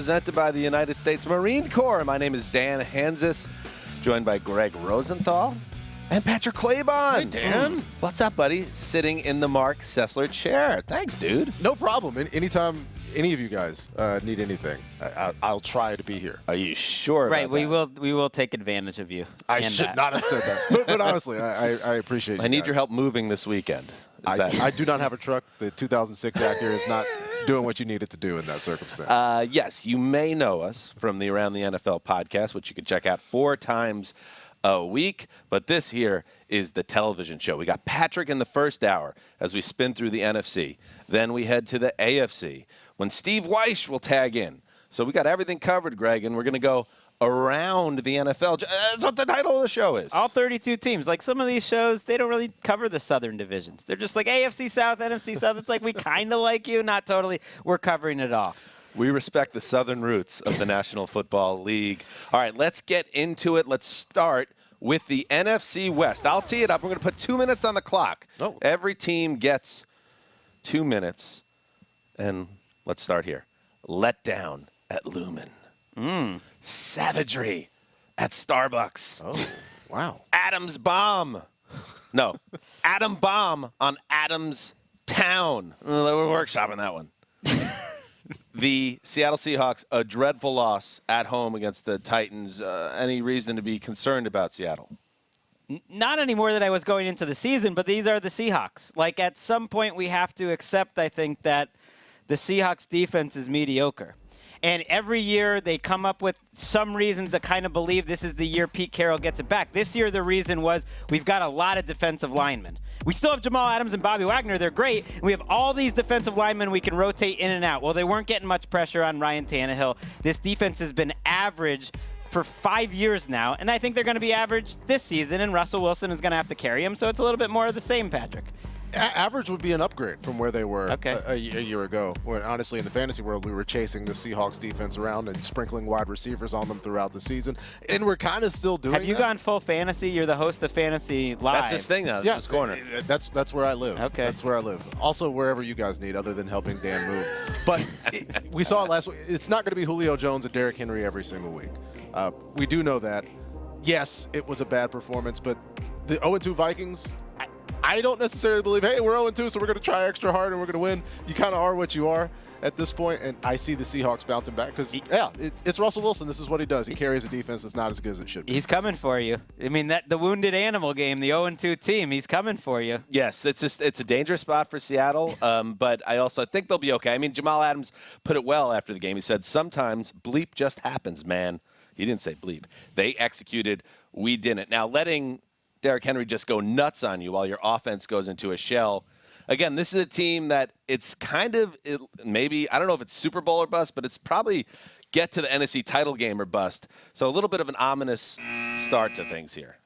Presented by the United States Marine Corps. My name is Dan Hansis, joined by Greg Rosenthal and Patrick Claybon. Hey, Dan. What's up, buddy? Sitting in the Mark Sessler chair. Thanks, dude. No problem. Anytime any of you guys need anything, I'll try to be here. Are you sure Right, about we that? will take advantage of you. I should not have said that. But honestly, I appreciate you I need guys. your help moving this weekend. I do not have a truck. The 2006 Acura is not doing what you need it to do in that circumstance. Yes, you may know us from the Around the NFL podcast, which you can check out 4 times a week. But this here is the television show. We got Patrick in the first hour as we spin through the NFC. Then we head to the AFC when Steve Weish will tag in. So we got everything covered, Greg, and we're going to go around the NFL. That's what the title of the show is. All 32 teams. Like some of these shows, they don't really cover the southern divisions. They're just like AFC South, NFC South. It's like we kind of like you, not totally. We're covering it all. We respect the southern roots of the National Football League. All right, let's get into it. Let's start with the NFC West. I'll tee it up. We're going to put 2 minutes on the clock. Oh. Every team gets 2 minutes. And let's start here. Let down at Lumen. Savagery at Starbucks. Oh, wow. Adams bomb. No, Adam bomb on Adams Town. We're workshopping that one. The Seattle Seahawks, a dreadful loss at home against the Titans. Any reason to be concerned about Seattle? Not any more than I was going into the season, but these are the Seahawks. Like at some point we have to accept, I think, that the Seahawks defense is mediocre. And every year they come up with some reasons to kind of believe this is the year Pete Carroll gets it back. This year the reason was we've got a lot of defensive linemen. We still have Jamal Adams and Bobby Wagner. They're great. We have all these defensive linemen we can rotate in and out. Well, they weren't getting much pressure on Ryan Tannehill. This defense has been average for 5 years now, and I think they're going to be average this season, and Russell Wilson is going to have to carry him, so it's a little bit more of the same, Patrick. Average would be an upgrade from where they were Okay. a year ago. When honestly, in the fantasy world, we were chasing the Seahawks defense around and sprinkling wide receivers on them throughout the season, and we're kind of still doing. Have you gone full fantasy? You're the host of Fantasy Live. That's his thing now. That's his corner. That's where I live. Okay. That's where I live. Also, wherever you guys need, other than helping Dan move. But we saw it last week. It's not going to be Julio Jones and Derrick Henry every single week. We do know that. Yes, it was a bad performance, but the 0-2 Vikings, I don't necessarily believe, hey, we're 0-2, so we're going to try extra hard and we're going to win. You kind of are what you are at this point, and I see the Seahawks bouncing back because, it's Russell Wilson. This is what he does. He carries a defense that's not as good as it should be. He's coming for you. I mean, the wounded animal game, the 0-2 team, he's coming for you. Yes, it's a dangerous spot for Seattle, but I also think they'll be okay. I mean, Jamal Adams put it well after the game. He said, sometimes bleep just happens, man. He didn't say bleep. They executed. We didn't. Now, letting Derrick Henry just go nuts on you while your offense goes into a shell. Again, this is a team that it's kind of maybe, I don't know if it's Super Bowl or bust, but it's probably get to the NFC title game or bust. So a little bit of an ominous start to things here.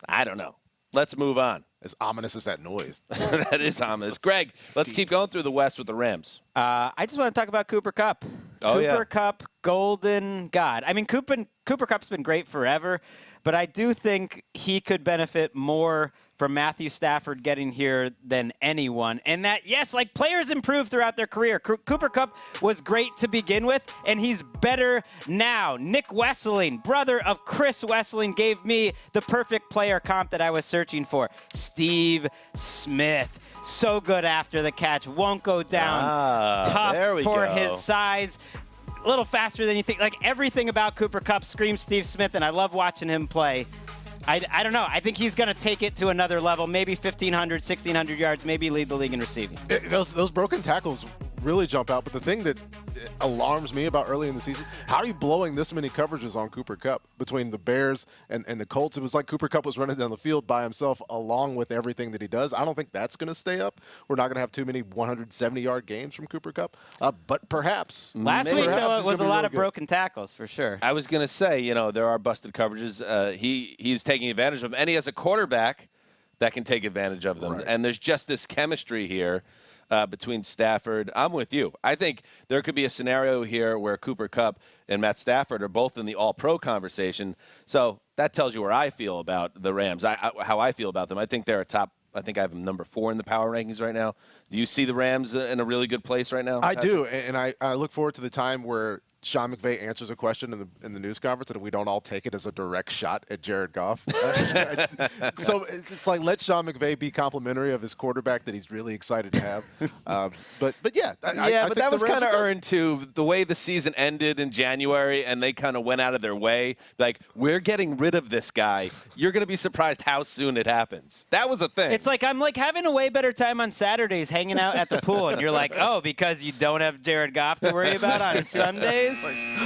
I don't know. Let's move on. As ominous as that noise. That is ominous. Greg, let's keep going through the West with the Rams. I just want to talk about Cooper Kupp. Cooper Kupp, golden god. I mean, Cooper Kupp's been great forever, but I do think he could benefit more from Matthew Stafford getting here than anyone. And that, yes, like players improve throughout their career. Cooper Kupp was great to begin with, and he's better now. Nick Wesseling, brother of Chris Wesseling, gave me the perfect player comp that I was searching for. Steve Smith. So good after the catch. Won't go down. Tough for his size. A little faster than you think. Like everything about Cooper Kupp screams Steve Smith, and I love watching him play. I don't know. I think he's going to take it to another level, maybe 1,500, 1,600 yards, maybe lead the league in receiving. Those broken tackles really jump out. But the thing that alarms me about early in the season, how are you blowing this many coverages on Cooper Kupp between the Bears and the Colts? It was like Cooper Kupp was running down the field by himself along with everything that he does. I don't think that's going to stay up. We're not going to have too many 170-yard games from Cooper Kupp, but perhaps. Last week, though, it was a lot of broken tackles for sure. I was going to say, there are busted coverages. He's taking advantage of them, and he has a quarterback that can take advantage of them. Right. And there's just this chemistry here between Stafford. I'm with you. I think there could be a scenario here where Cooper Kupp and Matt Stafford are both in the All-Pro conversation. So that tells you where I feel about the Rams, how I feel about them. I think they're a top I think I have them number 4 in the power rankings right now. Do you see the Rams in a really good place right now? I do, and I look forward to the time where Sean McVay answers a question in the news conference, and we don't all take it as a direct shot at Jared Goff. So it's like, let Sean McVay be complimentary of his quarterback that he's really excited to have. But yeah, but that was kind of earned too. The way the season ended in January, and they kind of went out of their way, like, we're getting rid of this guy. You're going to be surprised how soon it happens. That was a thing. It's like I'm like having a way better time on Saturdays hanging out at the pool, and you're like, oh, because you don't have Jared Goff to worry about on Sundays.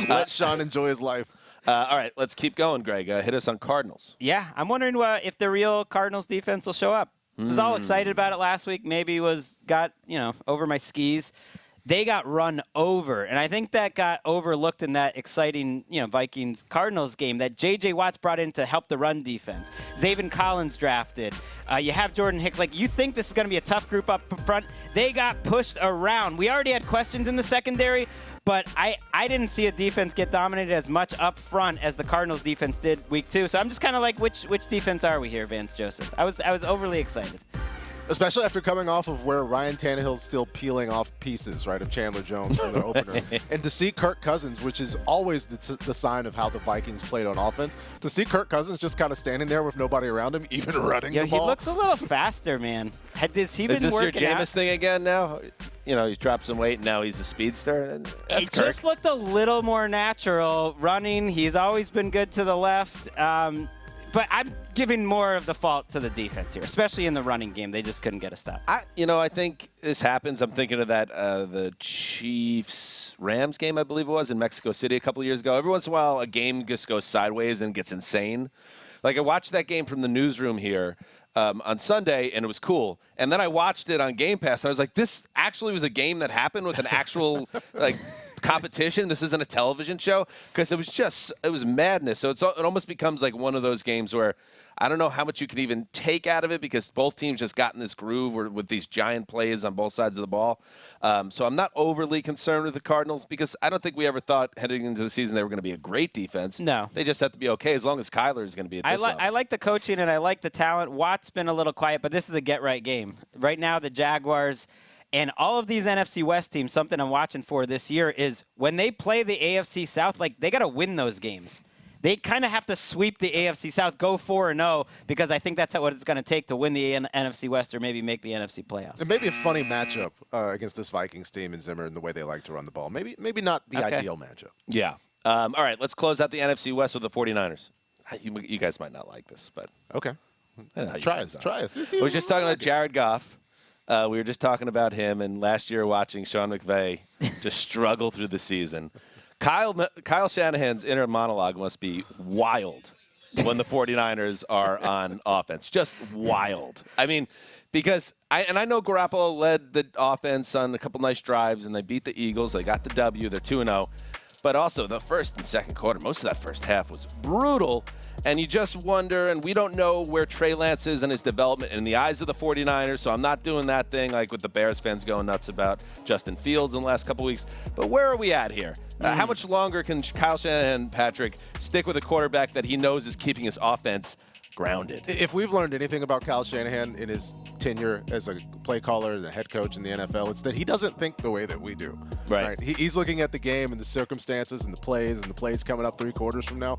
Let Sean enjoy his life. All right, let's keep going, Greg. Hit us on Cardinals. Yeah, I'm wondering if the real Cardinals defense will show up. I was all excited about it last week. Maybe got over my skis. They got run over, and I think that got overlooked in that exciting, Vikings-Cardinals game that J.J. Watt's brought in to help the run defense. Zaven Collins drafted. You have Jordan Hicks. Like, you think this is going to be a tough group up front. They got pushed around. We already had questions in the secondary, but I didn't see a defense get dominated as much up front as the Cardinals defense did week 2. So I'm just kind of like, which defense are we here, Vance Joseph? I was overly excited. Especially after coming off of where Ryan Tannehill's still peeling off pieces, right, of Chandler Jones from the opener. And to see Kirk Cousins, which is always the sign of how the Vikings played on offense, to see Kirk Cousins just kind of standing there with nobody around him, even running the ball. He looks a little faster, man. Has he been Is this your working Jameis out? thing again now? He's dropped some weight, and now he's a speedster. That's Kirk. Just looked a little more natural running. He's always been good to the left. But I'm giving more of the fault to the defense here, especially in the running game. They just couldn't get a stop. I think this happens. I'm thinking of that the Chiefs-Rams game, I believe it was, in Mexico City a couple of years ago. Every once in a while, a game just goes sideways and gets insane. Like, I watched that game from the newsroom here on Sunday, and it was cool. And then I watched it on Game Pass, and I was like, this actually was a game that happened with an actual, competition. This isn't a television show, because it was madness. So it almost becomes like one of those games where I don't know how much you can even take out of it, because both teams just got in this groove with these giant plays on both sides of the ball. So I'm not overly concerned with the Cardinals, because I don't think we ever thought heading into the season they were going to be a great defense. No. They just have to be okay as long as Kyler is going to be at this level. I like the coaching and I like the talent. Watt's been a little quiet, but this is a get-right game. Right now, the Jaguars and all of these NFC West teams, something I'm watching for this year is when they play the AFC South, they got to win those games. They kind of have to sweep the AFC South, go 4-0, because I think that's what it's going to take to win the NFC West or maybe make the NFC playoffs. It may be a funny matchup against this Vikings team and Zimmer and the way they like to run the ball. Maybe not the ideal matchup. Yeah. All right, let's close out the NFC West with the 49ers. You guys might not like this, but okay. Try us. We were just talking about Jared Goff. We were just talking about him, and last year watching Sean McVay just struggle through the season. Kyle Shanahan's inner monologue must be wild when the 49ers are on offense. Just wild. I mean, because I know Garoppolo led the offense on a couple nice drives, and they beat the Eagles. They got the W. They're 2-0. But also the first and second quarter, most of that first half was brutal. And you just wonder, and we don't know where Trey Lance is in his development in the eyes of the 49ers, so I'm not doing that thing like with the Bears fans going nuts about Justin Fields in the last couple weeks. But where are we at here? How much longer can Kyle Shanahan, Patrick, stick with a quarterback that he knows is keeping his offense grounded? If we've learned anything about Kyle Shanahan in his tenure as a play caller and a head coach in the NFL, it's that he doesn't think the way that we do. Right. He's looking at the game and the circumstances and the plays coming up 3 quarters from now.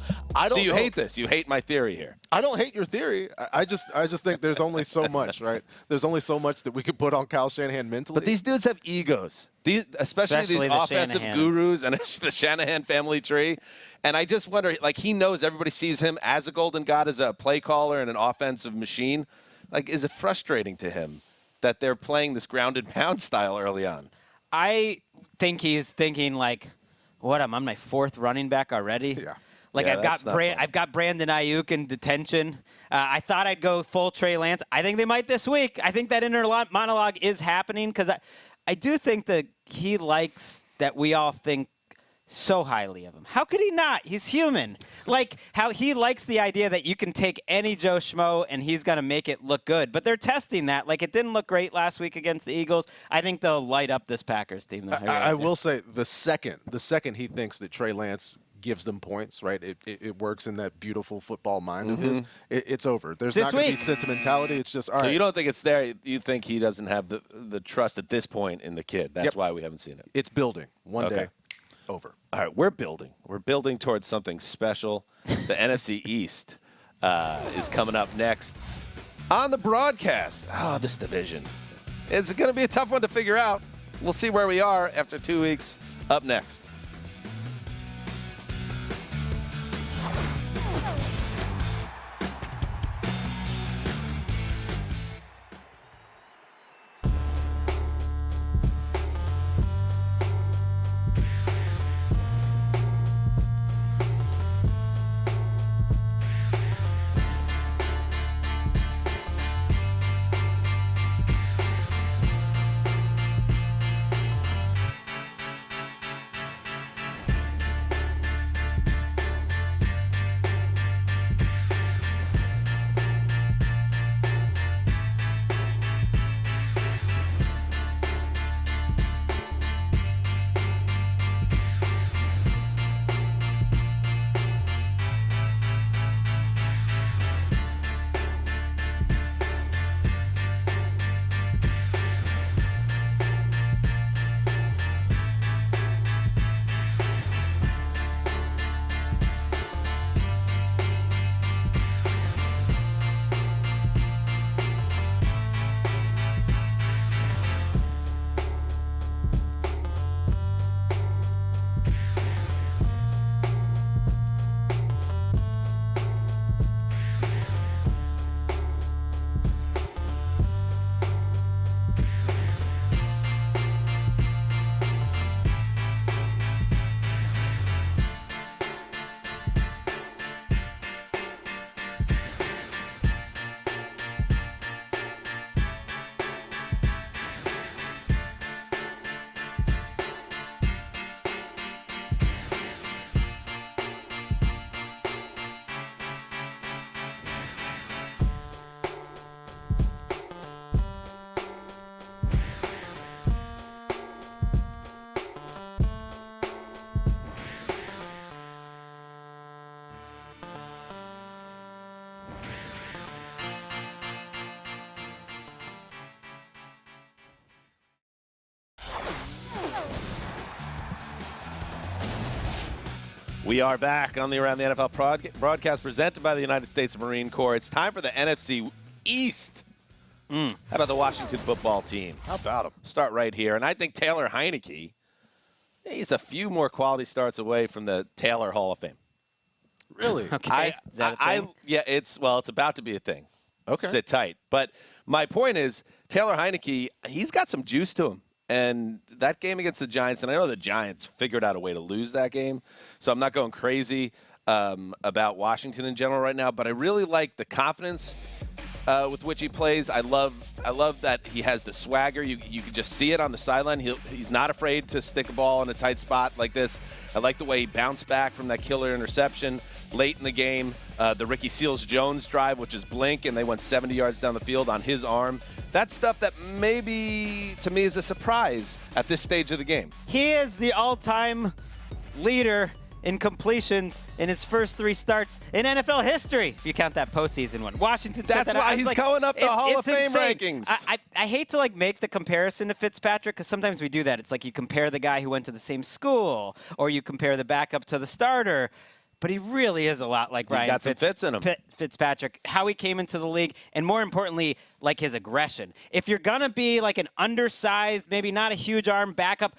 So you hate this. You hate my theory here. I don't hate your theory. I just think there's only so much, right? There's only so much that we could put on Kyle Shanahan mentally. But these dudes have egos. Especially these the offensive gurus and the Shanahan family tree. And I just wonder, he knows everybody sees him as a golden god, as a play caller and an offensive machine. Is it frustrating to him that they're playing this grounded pound style early on? I think he's thinking what, I'm on my 4th running back already? Yeah. I've got Brandon Ayuk in detention. I thought I'd go full Trey Lance. I think they might this week. I think that inner monologue is happening because I do think that he likes that we all think so highly of him. How could he not? He's human. How he likes the idea that you can take any Joe Schmo and he's going to make it look good. But they're testing that. It didn't look great last week against the Eagles. I think they'll light up this Packers team. I will say the second he thinks that Trey Lance gives them points, right? It works in that beautiful football mind of his. It's over. There's not going to be sentimentality. It's just, all right. So you don't think it's there. You think he doesn't have the trust at this point in the kid. That's why we haven't seen it. It's building. One day, over. All right, we're building. We're building towards something special. The NFC East is coming up next on the broadcast. Oh, this division. It's going to be a tough one to figure out. We'll see where we are after 2 weeks. Up next. We are back on the Around the NFL broadcast presented by the United States Marine Corps. It's time for the NFC East. How about the Washington football team? How about him? Start right here. And I think Taylor Heineke, he's a few more quality starts away from the Taylor Hall of Fame. Really? Okay. Is that a thing? Yeah, it's about to be a thing. Okay. Sit tight. But my point is, Taylor Heineke, he's got some juice to him. And that game against the Giants, and I know the Giants figured out a way to lose that game, so I'm not going crazy about Washington in general right now, but I really like the confidence with which he plays. I love that he has the swagger. You can just see it on the sideline. He's not afraid to stick a ball in a tight spot like this. I like the way he bounced back from that killer interception late in the game. The Ricky Seals-Jones drive, which is blink, and they went 70 yards down the field on his arm. That's stuff that maybe, to me, is a surprise at this stage of the game. He is the all-time leader in completions in his first 3 starts in NFL history, if you count that postseason one. Washington set That's why he's going up the Hall of Fame rankings. I hate to make the comparison to Fitzpatrick, because sometimes we do that. It's like you compare the guy who went to the same school, or you compare the backup to the starter. But he really is a lot like Ryan. He's got some fits in him. Fitzpatrick, how he came into the league, and more importantly, like his aggression. If you're going to be like an undersized, maybe not a huge arm backup,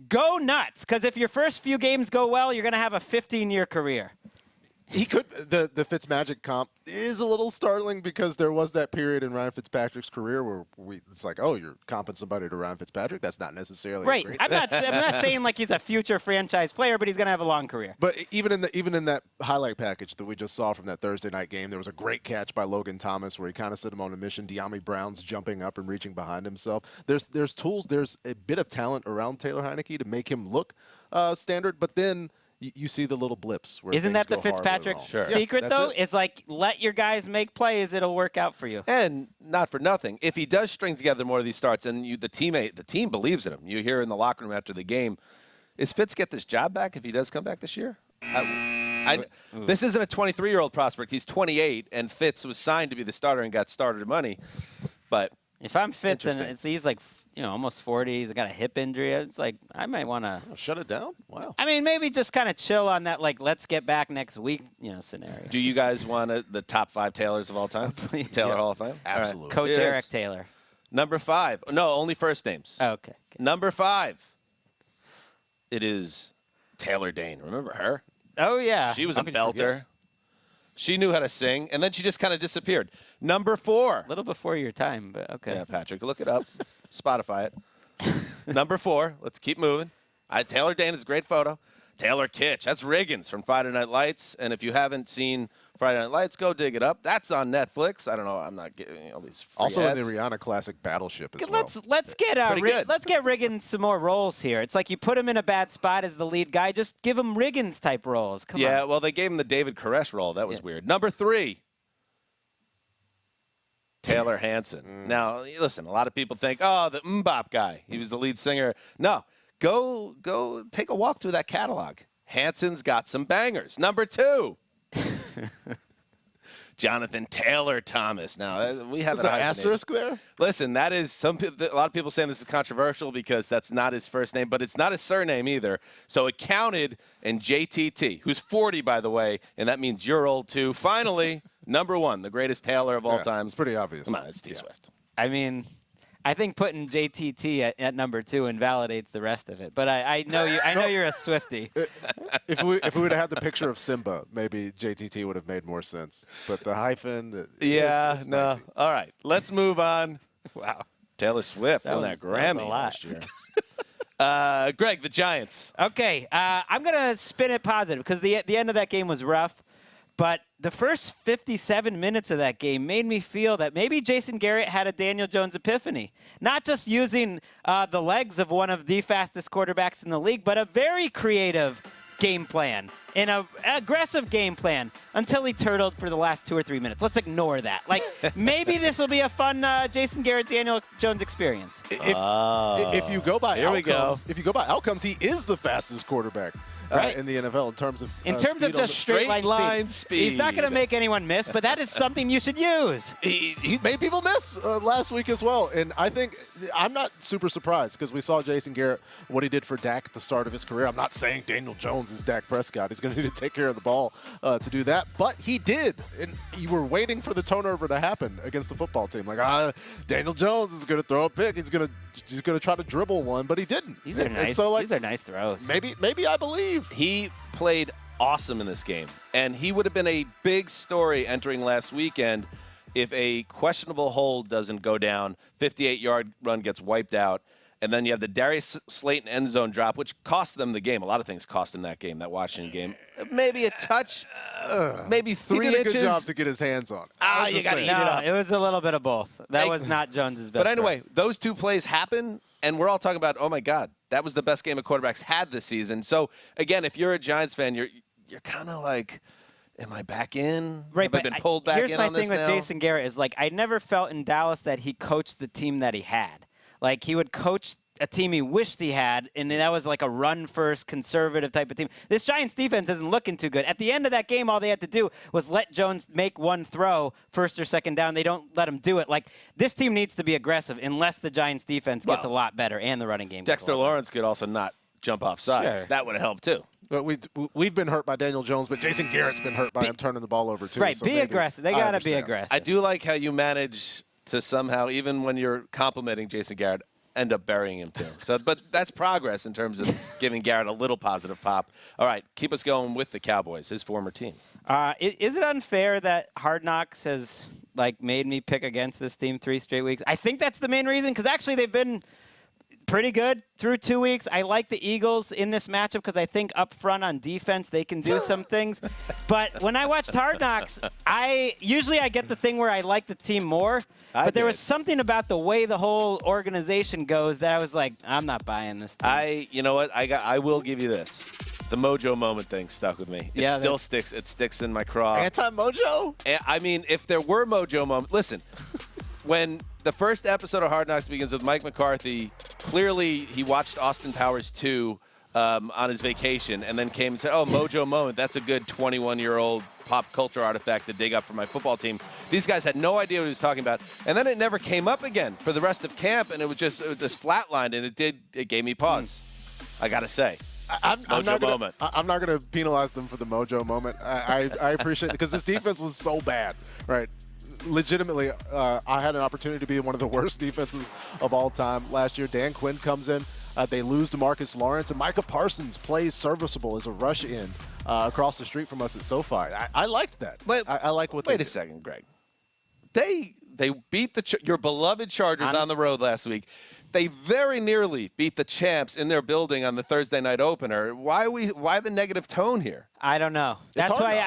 go nuts. Because if your first few games go well, you're going to have a 15-year career. He could. The Fitzmagic comp is a little startling because there was that period in Ryan Fitzpatrick's career where it's like, oh, you're comping somebody to Ryan Fitzpatrick. That's not necessarily right. a great I'm not saying like he's a future franchise player, but he's going to have a long career. But even in that highlight package that we just saw from that Thursday night game, there was a great catch by Logan Thomas where he kind of set him on a mission. De'Ami Brown's jumping up and reaching behind himself. There's tools. There's a bit of talent around Taylor Heineke to make him look standard, but then you see the little blips. Where Isn't that the Fitzpatrick secret, though? It's like, let your guys make plays. It'll work out for you. And not for nothing, if he does string together more of these starts and the team believes in him, you hear in the locker room after the game, is Fitz get this job back if he does come back this year? This isn't a 23-year-old prospect. He's 28, and Fitz was signed to be the starter and got starter money. But if I'm Fitz and he's like, almost 40, he's got a hip injury, it's like I might want to shut it down. Wow. I mean, maybe just kind of chill on that, like, let's get back next week, scenario. Do you guys want the top 5 Taylors of all time? Taylor Hall of Fame? Absolutely. Right. Coach Eric Taylor. Number 5. No, only first names. Oh, okay. Number 5. It is Taylor Dane. Remember her? Oh, yeah. She was a belter. She knew how to sing, and then she just kind of disappeared. Number 4. A little before your time, but okay. Yeah, Patrick, look it up. Spotify it. Number 4. Let's keep moving. Taylor Dane is a great photo. Taylor Kitsch. That's Riggins from Friday Night Lights. And if you haven't seen Friday Night Lights, go dig it up. That's on Netflix. I don't know. I'm not getting all these free also ads. in the Rihanna classic Battleship as well. Let's get Riggins some more roles here. It's like you put him in a bad spot as the lead guy. Just give him Riggins type roles. Come on. Yeah, well, they gave him the David Koresh role. That was weird. Number 3. Taylor Hanson. Now, listen, a lot of people think, the Mbop guy. He was the lead singer. No, go take a walk through that catalog. Hanson's got some bangers. Number 2. Jonathan Taylor Thomas. Now, we have an asterisk there? Listen, that is a lot of people saying this is controversial because that's not his first name, but it's not his surname either. So it counted, and JTT, who's 40, by the way, and that means you're old too. Finally, number 1, the greatest Taylor of all time. It's pretty obvious. Come on, it's T Swift. I mean, I think putting JTT at number 2 invalidates the rest of it. But I know you're a Swiftie. If we would have had the picture of Simba, maybe JTT would have made more sense. But the hyphen, it's no. dicey. All right, let's move on. Wow. Taylor Swift won that Grammy last year. Greg, the Giants. Okay, I'm gonna spin it positive because the end of that game was rough. But the first 57 minutes of that game made me feel that maybe Jason Garrett had a Daniel Jones epiphany. Not just using the legs of one of the fastest quarterbacks in the league, but a very creative game plan and an aggressive game plan until he turtled for the last 2 or 3 minutes. Let's ignore that. Like, maybe this will be a fun Jason Garrett, Daniel Jones experience. If you go by outcomes, he is the fastest quarterback. Right. In the NFL in terms of just straight line speed. He's not going to make anyone miss, but that is something you should use. He made people miss last week as well, and I think I'm not super surprised because we saw Jason Garrett, what he did for Dak at the start of his career. I'm not saying Daniel Jones is Dak Prescott. He's going to need to take care of the ball to do that, but he did, and you were waiting for the turnover to happen against the football team. Like, Daniel Jones is going to throw a pick. He's going to try to dribble one, but he didn't. These are nice. These are nice throws. Maybe I believe. He played awesome in this game, and he would have been a big story entering last weekend if a questionable hold doesn't go down, 58-yard run gets wiped out, and then you have the Darius Slayton end zone drop, which cost them the game. A lot of things cost them that game, that Washington game. Maybe a touch, maybe 3 inches. He did a good job to get his hands on. You got to eat it up. It was a little bit of both. That was not Jones's best. But anyway, those 2 plays happen, and we're all talking about, oh, my God, that was the best game a quarterback's had this season. So, again, if you're a Giants fan, you're kind of like, am I back in? Right, Have I been pulled back in on this now? Here's my thing with Jason Garrett is, like, I never felt in Dallas that he coached the team that he had. Like, he would coach a team he wished he had, and that was like a run-first, conservative type of team. This Giants defense isn't looking too good. At the end of that game, all they had to do was let Jones make one throw, first or second down. They don't let him do it. Like, this team needs to be aggressive unless the Giants defense gets a lot better and the running game gets Dexter Lawrence could also not jump off sides. Sure. That would have helped, too. But we've been hurt by Daniel Jones, but Jason Garrett's been hurt by him turning the ball over, too. Right, so be aggressive. They got to be aggressive. I do like how you manage to somehow, even when you're complimenting Jason Garrett, end up burying him too. So, but that's progress in terms of giving Garrett a little positive pop. All right, keep us going with the Cowboys, his former team. Is it unfair that Hard Knocks has made me pick against this team 3 straight weeks? I think that's the main reason because actually they've been pretty good through 2 weeks. I like the Eagles in this matchup because I think up front on defense they can do some things. But when I watched Hard Knocks, I get the thing where I like the team more. But there was something about the way the whole organization goes that I was like, I'm not buying this team. You know what? I will give you this. The Mojo Moment thing stuck with me. It still sticks. It sticks in my craw. Anti-Mojo? I mean, if there were Mojo Moments, listen. When the first episode of Hard Knocks begins with Mike McCarthy, clearly he watched Austin Powers 2 on his vacation, and then came and said, "Oh, Mojo Moment. That's a good 21-year-old pop culture artifact to dig up for my football team." These guys had no idea what he was talking about, and then it never came up again for the rest of camp, and it was just flatlined, and it gave me pause. I gotta say. I'm not going to penalize them for the Mojo Moment. I appreciate it because this defense was so bad, right? Legitimately, I had an opportunity to be one of the worst defenses of all time last year. Dan Quinn comes in. They lose to Marcus Lawrence, and Micah Parsons plays serviceable as a rush in across the street from us at SoFi. I liked that. I like what they did. Wait a second, Greg. They beat your beloved Chargers on the road last week. They very nearly beat the champs in their building on the Thursday night opener. Why the negative tone here? I don't know. That's why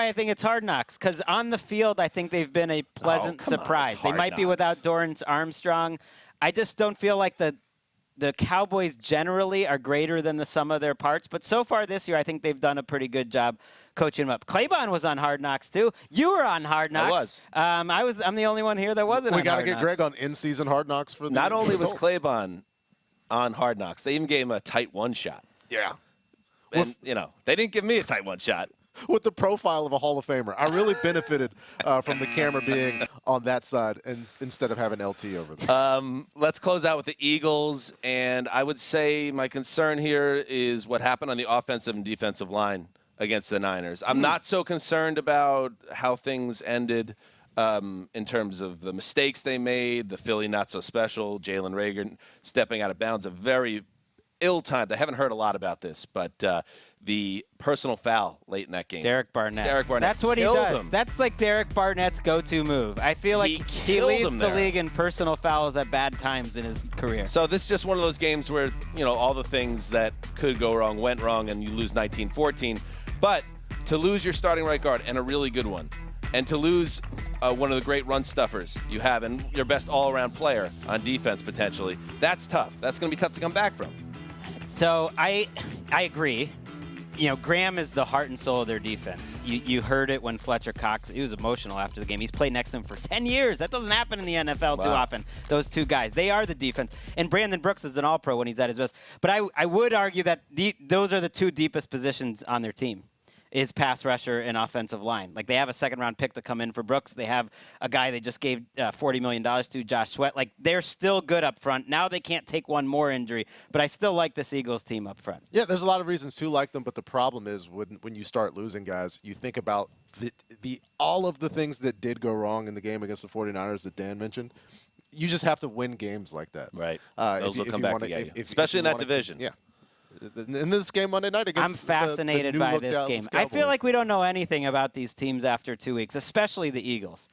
I think it's Hard Knocks. Because on the field, I think they've been a pleasant surprise. They might be without Dorrance Armstrong. I just don't feel like the Cowboys generally are greater than the sum of their parts. But so far this year, I think they've done a pretty good job coaching them up. Claybon was on Hard Knocks, too. You were on Hard Knocks. I was. I'm the only one here that wasn't on Hard Knocks. We got to get Greg on in-season Hard Knocks for the Not only was Claybon on Hard Knocks, they even gave him a tight one shot. Yeah. And, they didn't give me a tight one shot. With the profile of a Hall of Famer. I really benefited from the camera being on that side instead of having LT over there. Let's close out with the Eagles, and I would say my concern here is what happened on the offensive and defensive line against the Niners. I'm not so concerned about how things ended in terms of the mistakes they made, the Philly not so special, Jalen Reagor stepping out of bounds, a very ill-timed. I haven't heard a lot about this, but the personal foul late in that game. Derek Barnett. That's what he does. That's like Derek Barnett's go-to move. I feel like he leads the league in personal fouls at bad times in his career. So this is just one of those games where, all the things that could go wrong went wrong and you lose 19-14. But to lose your starting right guard and a really good one, and to lose one of the great run stuffers you have and your best all-around player on defense potentially, that's tough. That's going to be tough to come back from. So I agree. Graham is the heart and soul of their defense. You heard it when Fletcher Cox, he was emotional after the game. He's played next to him for 10 years. That doesn't happen in the NFL too often, those two guys. They are the defense. And Brandon Brooks is an all-pro when he's at his best. But I would argue that those are the two deepest positions on their team, is pass rusher and offensive line. Like, they have a second-round pick to come in for Brooks. They have a guy they just gave $40 million to, Josh Sweat. Like, they're still good up front. Now they can't take one more injury, but I still like this Eagles team up front. Yeah, there's a lot of reasons to like them, but the problem is when you start losing guys, you think about all of the things that did go wrong in the game against the 49ers that Dan mentioned. You just have to win games like that. Right. Those will come back to get you. Especially in that division. Yeah. In this game Monday night against I'm fascinated by this game. I feel like we don't know anything about these teams after 2 weeks, especially the Eagles.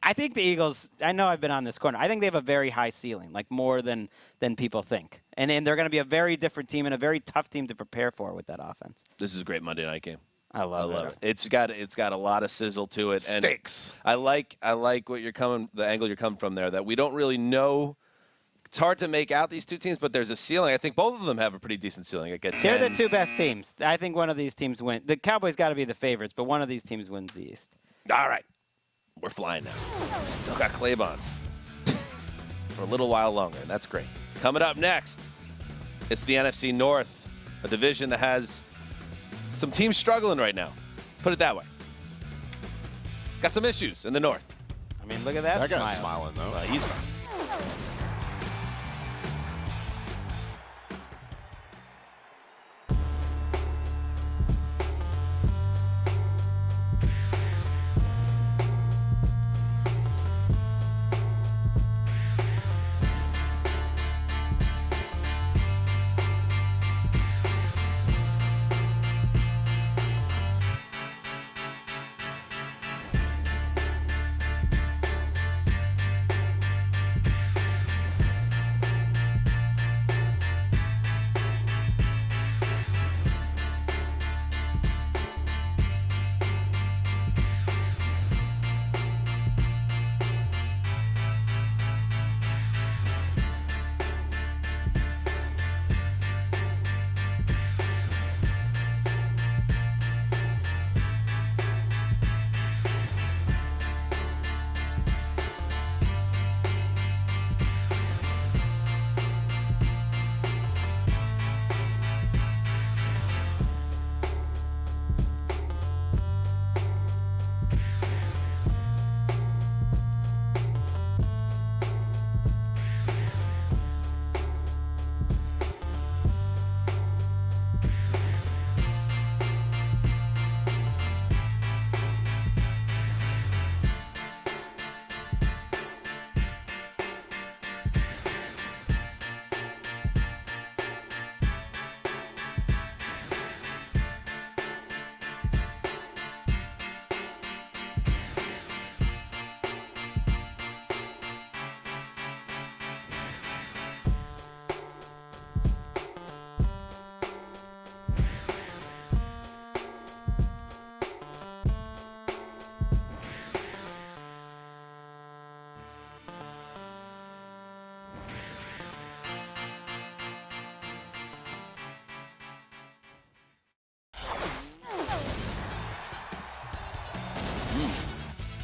I think the Eagles, I know I've been on this corner, I think they have a very high ceiling, like more than people think. And they're going to be a very different team and a very tough team to prepare for with that offense. This is a great Monday night game. I love it. It's got a lot of sizzle to it. Stakes. And I like what the angle you're coming from there, that we don't really know. It's hard to make out these two teams, but there's a ceiling. I think both of them have a pretty decent ceiling. They're the two best teams. I think one of these teams wins. The Cowboys got to be the favorites, but one of these teams wins the East. All right. We're flying now. Still got Claybon for a little while longer, and that's great. Coming up next, it's the NFC North, a division that has some teams struggling right now. Put it that way. Got some issues in the North. I mean, look at that smile. That guy's smiling, though. He's fine.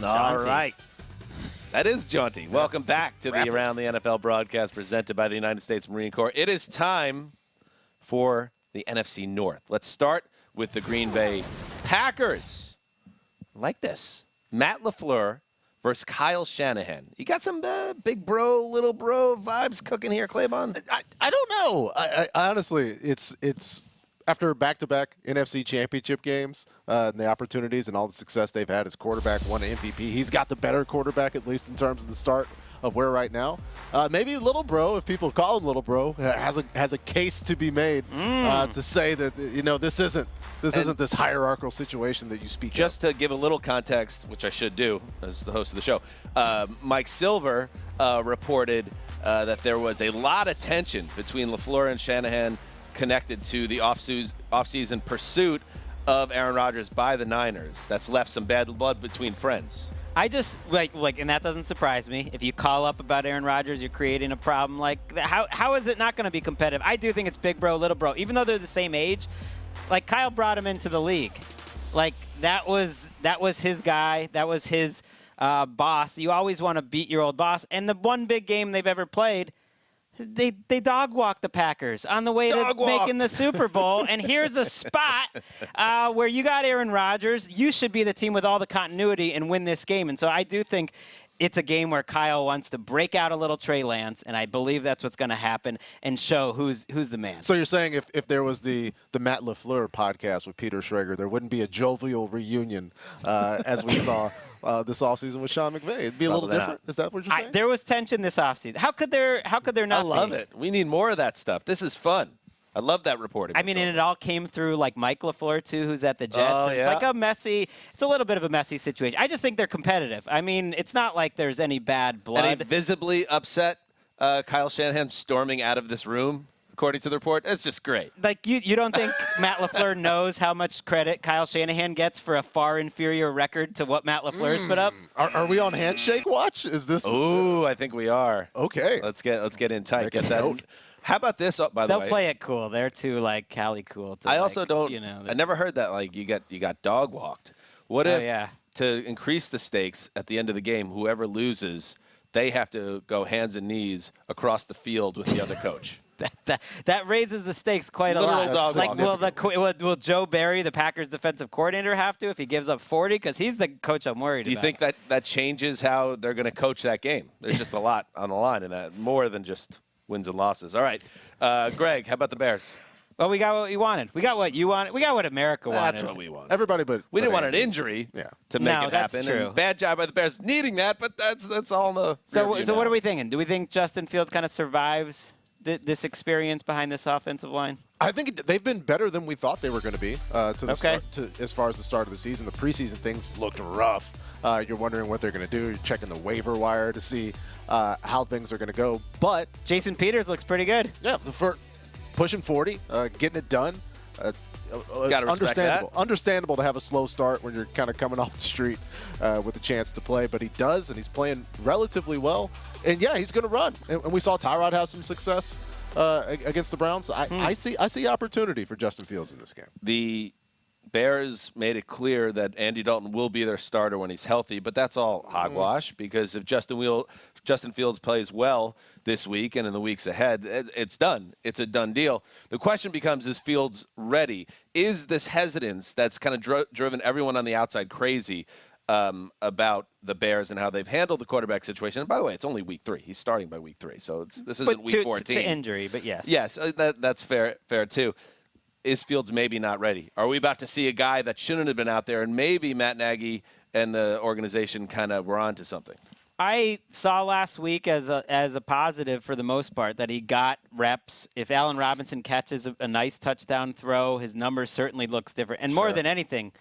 All right. That is jaunty. Welcome back to the Around the NFL broadcast presented by the United States Marine Corps. It is time for the NFC North. Let's start with the Green Bay Packers. I like this. Matt LaFleur versus Kyle Shanahan. You got some big bro, little bro vibes cooking here, Claybon? I don't know. I honestly, it's after back-to-back NFC championship games and the opportunities and all the success they've had as quarterback, won an MVP. He's got the better quarterback, at least in terms of the start of where right now. Maybe little bro, if people call him little bro, has a case to be made to say that this isn't this hierarchical situation that you speak of. Just to give a little context, which I should do as the host of the show, Mike Silver reported that there was a lot of tension between LaFleur and Shanahan connected to the off-season pursuit of Aaron Rodgers by the Niners. That's left some bad blood between friends. I just and that doesn't surprise me. If you call up about Aaron Rodgers, you're creating a problem. How is it not going to be competitive? I do think it's big bro, little bro, even though they're the same age. Like, Kyle brought him into the league. Like, that was his guy. That was his boss. You always want to beat your old boss. And the one big game they've ever played, they dog walked the Packers on the way to making the Super Bowl. And here's a spot where you got Aaron Rodgers. You should be the team with all the continuity and win this game. And so I do think it's a game where Kyle wants to break out a little Trey Lance, and I believe that's what's going to happen and show who's the man. So you're saying if there was the Matt LaFleur podcast with Peter Schrager, there wouldn't be a jovial reunion as we saw this offseason with Sean McVay? It'd be a little different? Is that what you're saying? There was tension this offseason. How could there not be? I love it. We need more of that stuff. This is fun. I love that reporting. I mean, and it all came through like Mike LaFleur, too, who's at the Jets. Oh, It's like it's a little bit of a messy situation. I just think they're competitive. I mean, it's not like there's any bad blood. And a visibly upset Kyle Shanahan storming out of this room, according to the report. It's just great. Like, you don't think Matt LaFleur knows how much credit Kyle Shanahan gets for a far inferior record to what Matt LaFleur's put up? Are we on handshake watch? Is this? Ooh, I think we are. Okay. Let's get in tight. Get that. Note. How about this? By the way, they'll play it cool. They're too Cali cool. I also don't. I never heard that. You got dog walked. What if to increase the stakes at the end of the game, whoever loses, they have to go hands and knees across the field with the other coach? That raises the stakes quite a lot. Will Joe Barry, the Packers defensive coordinator, have to if he gives up 40? Because he's the coach I'm worried about. Do you think that changes how they're going to coach that game? There's just a lot on the line in that, more than just wins and losses. All right. Greg, how about the Bears? Well, we got what we wanted. We got what you wanted. We got what America wanted. That's what we wanted. Everybody but we didn't want an injury to make it that's happen. True. And bad job by the Bears needing that, but that's all in the So what are we thinking? Do we think Justin Fields kind of survives this experience behind this offensive line? I think they've been better than we thought they were going to be as far as the start of the season. The preseason things looked rough. You're wondering what they're going to do. You're checking the waiver wire to see how things are going to go. But Jason Peters looks pretty good. Yeah, for pushing 40, getting it done. Gotta respect that. Understandable to have a slow start when you're kind of coming off the street with a chance to play, but he does, and he's playing relatively well. And yeah, he's going to run. And we saw Tyrod have some success against the Browns. I see opportunity for Justin Fields in this game. The Bears made it clear that Andy Dalton will be their starter when he's healthy, but that's all hogwash because if Justin Fields plays well this week and in the weeks ahead, it's done. It's a done deal. The question becomes, is Fields ready? Is this hesitance that's kind of driven everyone on the outside crazy about the Bears and how they've handled the quarterback situation? And by the way, it's only week 3. He's starting by week 3, so this isn't week 14. To injury, but yes. Yes, that's fair too. Is Fields maybe not ready? Are we about to see a guy that shouldn't have been out there, and maybe Matt Nagy and the organization kind of were onto something? I saw last week as a positive for the most part that he got reps. If Allen Robinson catches a nice touchdown throw, his numbers certainly looks different. And more than anything,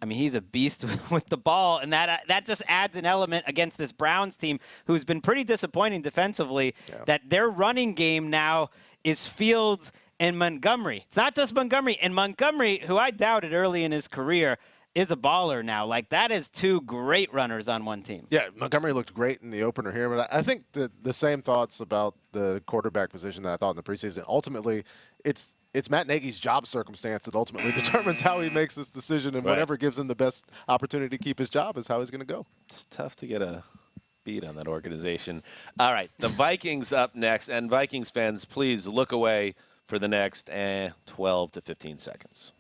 I mean, he's a beast with the ball, and that just adds an element against this Browns team who's been pretty disappointing defensively, that their running game now is Fields and Montgomery. It's not just Montgomery. And Montgomery, who I doubted early in his career, is a baller now. Like, that is 2 great runners on one team. Yeah, Montgomery looked great in the opener here, but I think the same thoughts about the quarterback position that I thought in the preseason. Ultimately, it's it's Matt Nagy's job circumstance that ultimately determines how he makes this decision, and whatever gives him the best opportunity to keep his job is how he's going to go. It's tough to get a beat on that organization. All right, the Vikings up next, and Vikings fans, please look away for the next 12 to 15 seconds.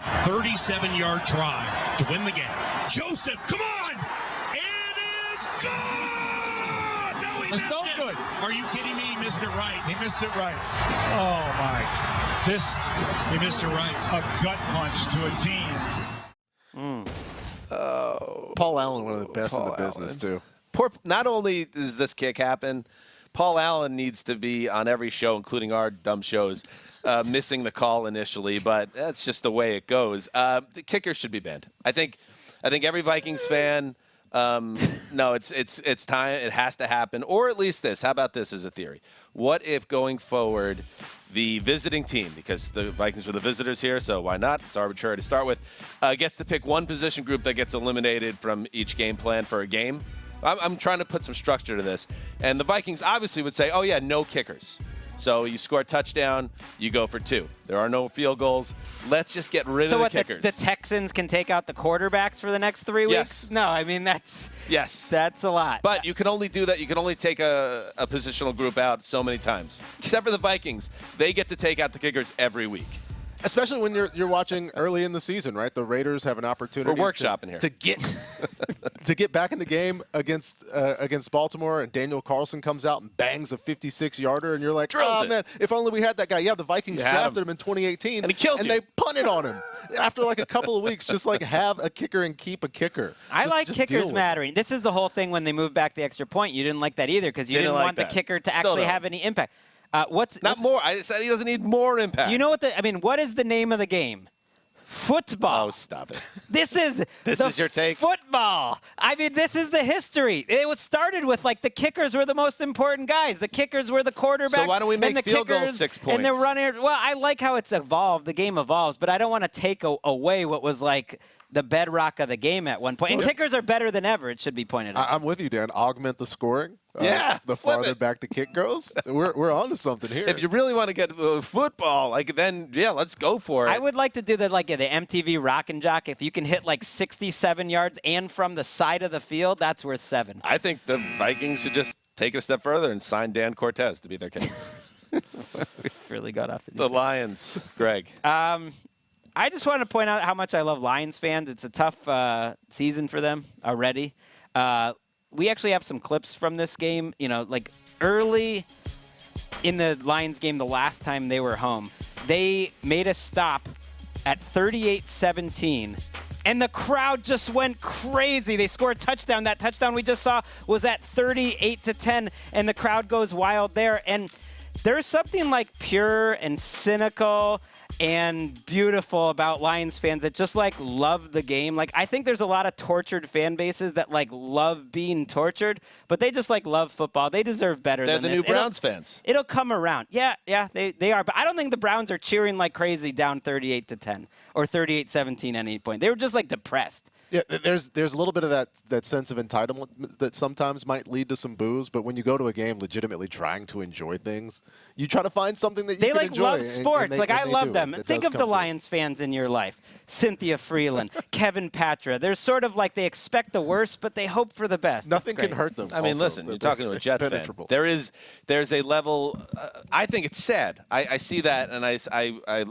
37-yard try to win the game. Joseph, come on! It is good! No, he missed it. Good. Are you kidding me? He missed it right. He missed it right. Oh, my. He missed it right. A gut punch to a team. Oh, Paul Allen, one of the best in the business, too. Not only does this kick happen, Paul Allen needs to be on every show, including our dumb shows, missing the call initially, but that's just the way it goes. The kicker should be banned. I think every Vikings fan, no, it's time. It has to happen, or at least this. How about this as a theory? What if going forward, the visiting team, because the Vikings were the visitors here, so why not? It's arbitrary to start with, gets to pick one position group that gets eliminated from each game plan for a game. I'm trying to put some structure to this. And the Vikings obviously would say, oh, yeah, no kickers. So you score a touchdown, you go for 2. There are no field goals. Let's just get rid of the kickers. The Texans can take out the quarterbacks for the next 3 weeks? Yes. No, I mean, that's a lot. But you can only do that. You can only take a positional group out so many times. Except for the Vikings. They get to take out the kickers every week. Especially when you're watching early in the season, right? The Raiders have an opportunity We're workshopping here. To get back in the game against Baltimore, and Daniel Carlson comes out and bangs a 56-yarder, and you're like, oh, man, if only we had that guy. Yeah, the Vikings drafted him in 2018, and he killed you. They punted on him. After like a couple of weeks, just like have a kicker and keep a kicker. I like kickers mattering. This is the whole thing when they moved back the extra point. You didn't like that either because you didn't want the kicker to actually have any impact. What's more? I said he doesn't need more impact. Do you know what is the name of the game? Football. Oh, stop it. This is your take? Football. I mean, this is the history. It was started with, like, the kickers were the most important guys. The kickers were the quarterbacks. So why don't we make the field kickers, goals 6 points? And the runners. Well, I like how it's evolved. The game evolves, but I don't want to take away what was, like, the bedrock of the game at one point. And kickers are better than ever, it should be pointed out. I'm with you, Dan. Augment the scoring. The farther back the kick goes. We're on to something here. If you really want to get football, then let's go for it. I would like to do the MTV Rock and Jock. If you can hit 67 yards and from the side of the field, that's worth 7. I think the Vikings should just take it a step further and sign Dan Cortez to be their kicker. We really got off the Lions, Greg. I just want to point out how much I love Lions fans. It's a tough season for them already. We actually have some clips from this game. Early in the Lions game, the last time they were home, they made a stop at 38-17, and the crowd just went crazy. They scored a touchdown. That touchdown we just saw was at 38-10, and the crowd goes wild there. And there's something pure and cynical and beautiful about Lions fans that just love the game. I think there's a lot of tortured fan bases that love being tortured, but they just love football. They deserve better than this. They're the new Browns fans. It'll come around. Yeah, they are. But I don't think the Browns are cheering like crazy down 38-10 or 38-17 at any point. They were just depressed. Yeah, there's a little bit of that sense of entitlement that sometimes might lead to some boos, but when you go to a game legitimately trying to enjoy things, you try to find something that you can enjoy. They love sports. I love them. Think of the Lions Lions fans in your life. Cynthia Freeland, Kevin Patra. They're sort of they expect the worst, but they hope for the best. Nothing can hurt them. I mean, listen, you're talking to a Jets fan. There's a level. I think it's sad. I see that, and I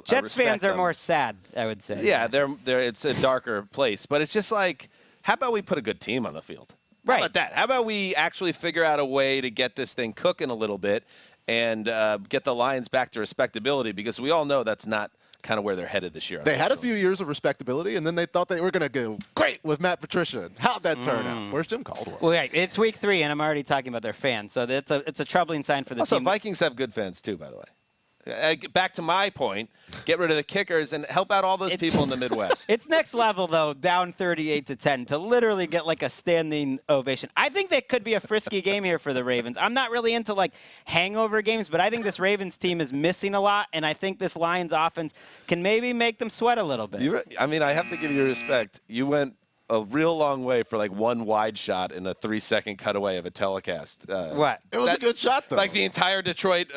Jets fans are them. More sad, I would say. Yeah, they're it's a darker place, but it's just how about we put a good team on the field? Right. How about that? How about we actually figure out a way to get this thing cooking a little bit and get the Lions back to respectability, because we all know that's not kind of where they're headed this year. They had a few years of respectability, and then they thought they were going to go great with Matt Patricia. How'd that turn out? Where's Jim Caldwell? Well, yeah, it's week 3, and I'm already talking about their fans, so it's a troubling sign for the team. Also, Vikings have good fans too, by the way. Back to my point, get rid of the kickers and help out all those people in the Midwest. It's next level, though, down 38-10, to literally get a standing ovation. I think that could be a frisky game here for the Ravens. I'm not really into hangover games, but I think this Ravens team is missing a lot, and I think this Lions offense can maybe make them sweat a little bit. I have to give you respect. You went a real long way for like one wide shot in a 3-second cutaway of a telecast. What? It was a good shot, though. Like the entire Detroit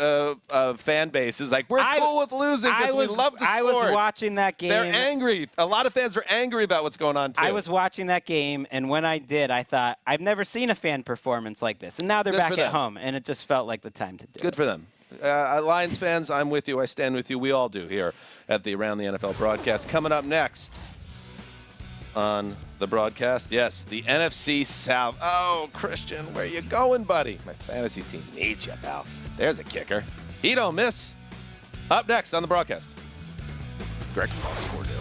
fan base is like, we're cool with losing because we love the sport. I was watching that game. They're angry. A lot of fans are angry about what's going on, too. I was watching that game, and when I did, I thought, I've never seen a fan performance like this. And now they're back at home, and it just felt like the time to do it. Good for them. Lions fans, I'm with you. I stand with you. We all do here at the Around the NFL broadcast. Coming up next on the broadcast, yes, the NFC South. Oh, Christian, where you going, buddy? My fantasy team needs you, pal. There's a kicker. He don't miss. Up next on the broadcast. Greg Fox, Cordell.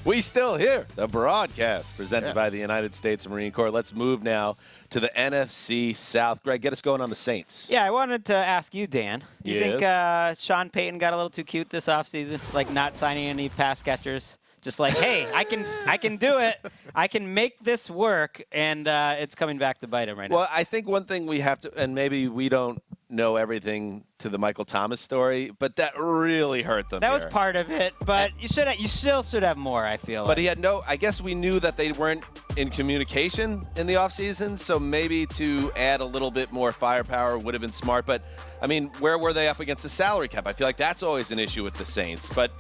We still hear the broadcast presented by the United States Marine Corps. Let's move now to the NFC South. Greg, get us going on the Saints. Yeah, I wanted to ask you, Dan. Do you think Sean Payton got a little too cute this offseason, like not signing any pass catchers? Just like, hey, I can do it. I can make this work, and it's coming back to bite him right now. Well, I think one thing we have to, and maybe we don't know everything to the Michael Thomas story, but that really hurt them. That was part of it, but you still should have more, I feel. But he had no, I guess we knew that they weren't in communication in the offseason, so maybe to add a little bit more firepower would have been smart. But, I mean, where were they up against the salary cap? I feel like that's always an issue with the Saints. But,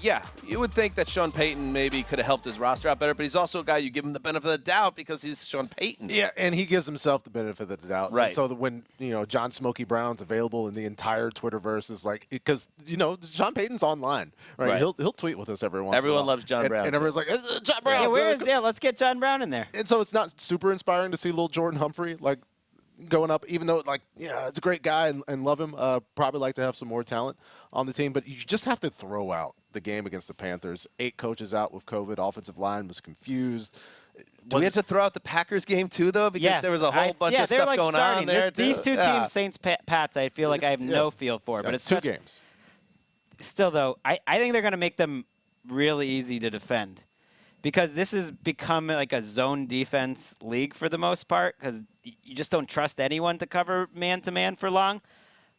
yeah, you would think that Sean Payton maybe could have helped his roster out better, but he's also a guy you give him the benefit of the doubt because he's Sean Payton. Yeah, and he gives himself the benefit of the doubt. Right. And so that when, John Smokey Brown's available in the entire Twitterverse is like, because, Sean Payton's online, right? He'll tweet with us every once in a while. Everyone loves John Brown. And everyone's like, John Brown. Yeah, let's get John Brown in there. And so it's not super inspiring to see little Jordan Humphrey, going up, even though, it's a great guy and love him. Probably like to have some more talent on the team. But you just have to throw out the game against the Panthers. 8 coaches out with COVID. Offensive line was confused. Do we have to throw out the Packers game, too, though? Because there was a whole bunch of stuff going on there, too. These two teams, Saints, Pats, I feel like I have no feel for. But it's 2 games. Still, though, I think they're going to make them really easy to defend. Because this has become like a zone defense league for the most part, because you just don't trust anyone to cover man-to-man for long,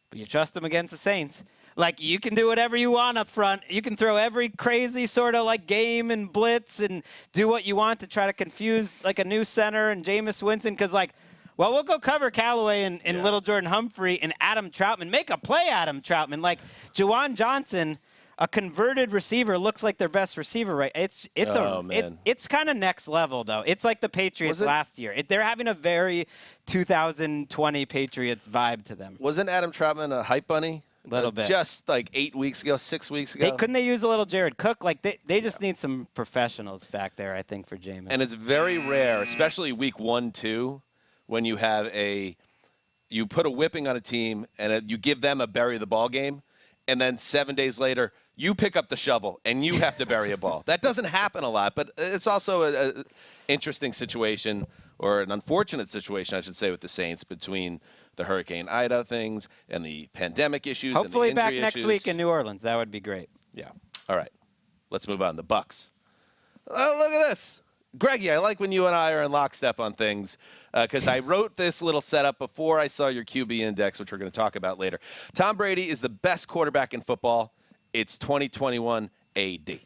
but you trust them against the Saints. Like, you can do whatever you want up front. You can throw every crazy sort of game and blitz and do what you want to try to confuse a new center and Jameis Winston, because we'll go cover Callaway and little Jordan Humphrey and Adam Troutman. Make a play, Adam Troutman. Juwan Johnson a converted receiver looks like their best receiver, right? It's kind of next level though. It's like the Patriots last year. They're having a very 2020 Patriots vibe to them. Wasn't Adam Troutman a hype bunny? A little bit. Just like 6 weeks ago. Couldn't they use a little Jared Cook? Like they just need some professionals back there, I think, for Jameis. And it's very rare, especially week 1, 2, when you have you put a whipping on a team and you give them a bury the ball game, and then 7 days later you pick up the shovel and you have to bury a ball. That doesn't happen a lot, but it's also an interesting situation, or an unfortunate situation, I should say, with the Saints between the Hurricane Ida things and the pandemic issues. Hopefully and the back injury next issues. week in New Orleans. That would be great. Yeah. All right. Let's move on. The Bucs. Oh, look at this. Greggy, I like when you and I are in lockstep on things, because I wrote this little setup before I saw your QB index, which we're going to talk about later. Tom Brady is the best quarterback in football. It's 2021 AD.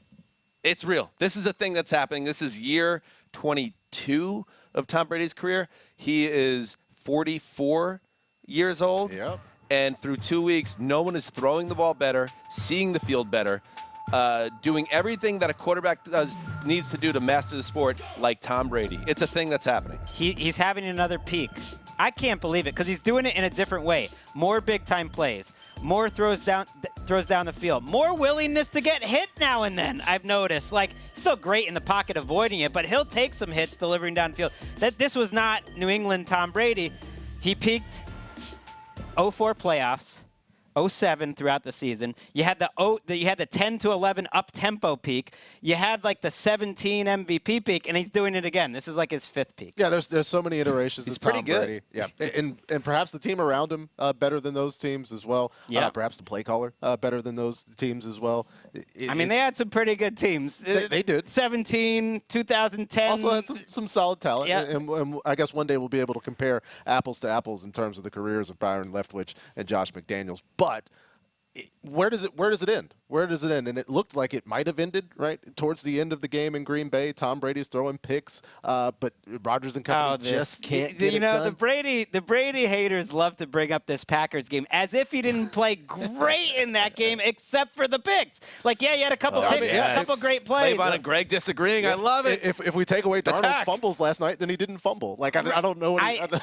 It's real. This is a thing that's happening. This is year 22 of Tom Brady's career. He is 44 years old. Yep. And through 2 weeks, no one is throwing the ball better, seeing the field better, doing everything that a quarterback needs to do to master the sport like Tom Brady. It's a thing that's happening. He's having another peak. I can't believe it because he's doing it in a different way. More big-time plays. More throws down the field. More willingness to get hit now and then, I've noticed. Like, still great in the pocket avoiding it, but he'll take some hits delivering downfield. This was not New England Tom Brady. He peaked 04 playoffs, 07 throughout the season. You had the 10 to 11 up tempo peak. You had like the 17 MVP peak, and he's doing it again. This is like his 5th peak. Yeah, there's so many iterations. He's of Tom pretty good. Brady. Yeah, and perhaps the team around him better than those teams as well. Yeah, perhaps the play caller better than those teams as well. I mean, they had some pretty good teams. They did. 17, 2010. Also had some solid talent. Yeah. And I guess one day we'll be able to compare apples to apples in terms of the careers of Byron Leftwich and Josh McDaniels. But where does it end? Where does it end? And it looked like it might have ended right towards the end of the game in Green Bay. Tom Brady's throwing picks, but Rodgers and company just can't get it done. The Brady haters love to bring up this Packers game as if he didn't play great in that game, except for the picks. Like, yeah, he had a couple picks, a couple great plays. Clayvon and Greg disagreeing. I love it. If we take away Darnold's fumbles last night, then he didn't fumble. Like, I don't know.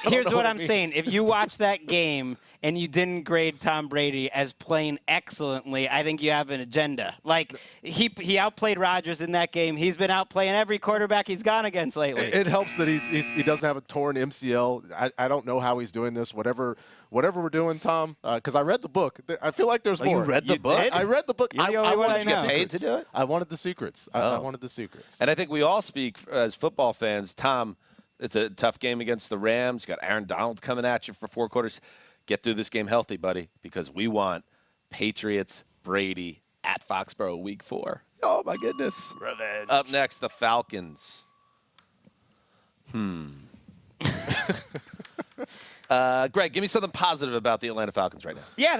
Here's what I'm saying: if you watch that game and you didn't grade Tom Brady as playing excellently, I think you have an agenda. Like, he outplayed Rodgers in that game. He's been outplaying every quarterback he's gone against lately. It helps that he doesn't have a torn MCL. I don't know how he's doing this. Whatever we're doing, Tom, because I read the book. I feel like there's more. You read the book? I read the book. I wanted to get paid to do it? I wanted the secrets. I wanted the secrets. And I think we all speak as football fans. Tom, it's a tough game against the Rams. You got Aaron Donald coming at you for 4 quarters. Get through this game healthy, buddy, because we want Patriots, Brady at Foxborough week 4. Oh, my goodness. Revenge. Up next, the Falcons. Greg, give me something positive about the Atlanta Falcons right now. Yeah,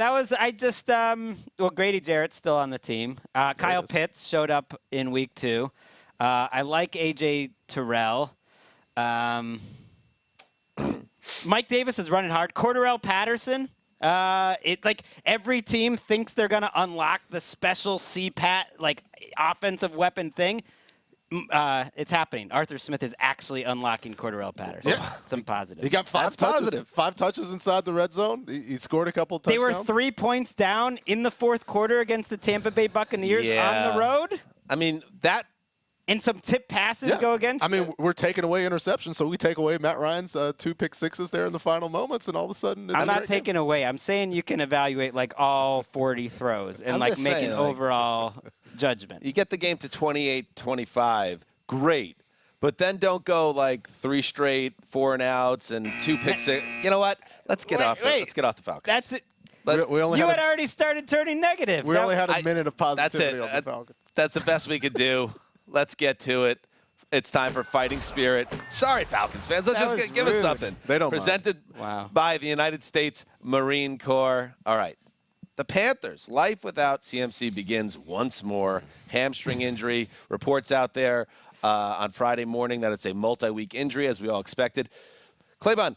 Grady Jarrett's still on the team. Kyle Pitts showed up in week 2. I like A.J. Terrell. Mike Davis is running hard. Cordarrelle Patterson. Every team thinks they're going to unlock the special CPAT offensive weapon thing. It's happening. Arthur Smith is actually unlocking Cordarrelle Patterson. Yeah. Some positives. He got 5 touches. 5 touches inside the red zone. He scored a couple touchdowns. They were 3 points down in the 4th quarter against the Tampa Bay Buccaneers on the road. I mean, that. And some tip passes go against. I mean, we're taking away interceptions, so we take away Matt Ryan's 2 pick sixes there in the final moments, and all of a sudden, I'm not taking away. I'm saying you can evaluate all 40 throws and make an overall judgment. You get the game to 28-25, great, but then don't go 3 straight 4 and outs and 2 pick six. You know what? Let's get off the Falcons. That's it. You had already started turning negative. We only had a minute of positivity on the Falcons. That's the best we could do. Let's get to it. It's time for Fighting Spirit. Sorry, Falcons fans. Let's just give us something. They don't Presented by the United States Marine Corps. All right. The Panthers. Life without CMC begins once more. Hamstring injury. Reports out there on Friday morning that it's a multi-week injury, as we all expected. Clayvon,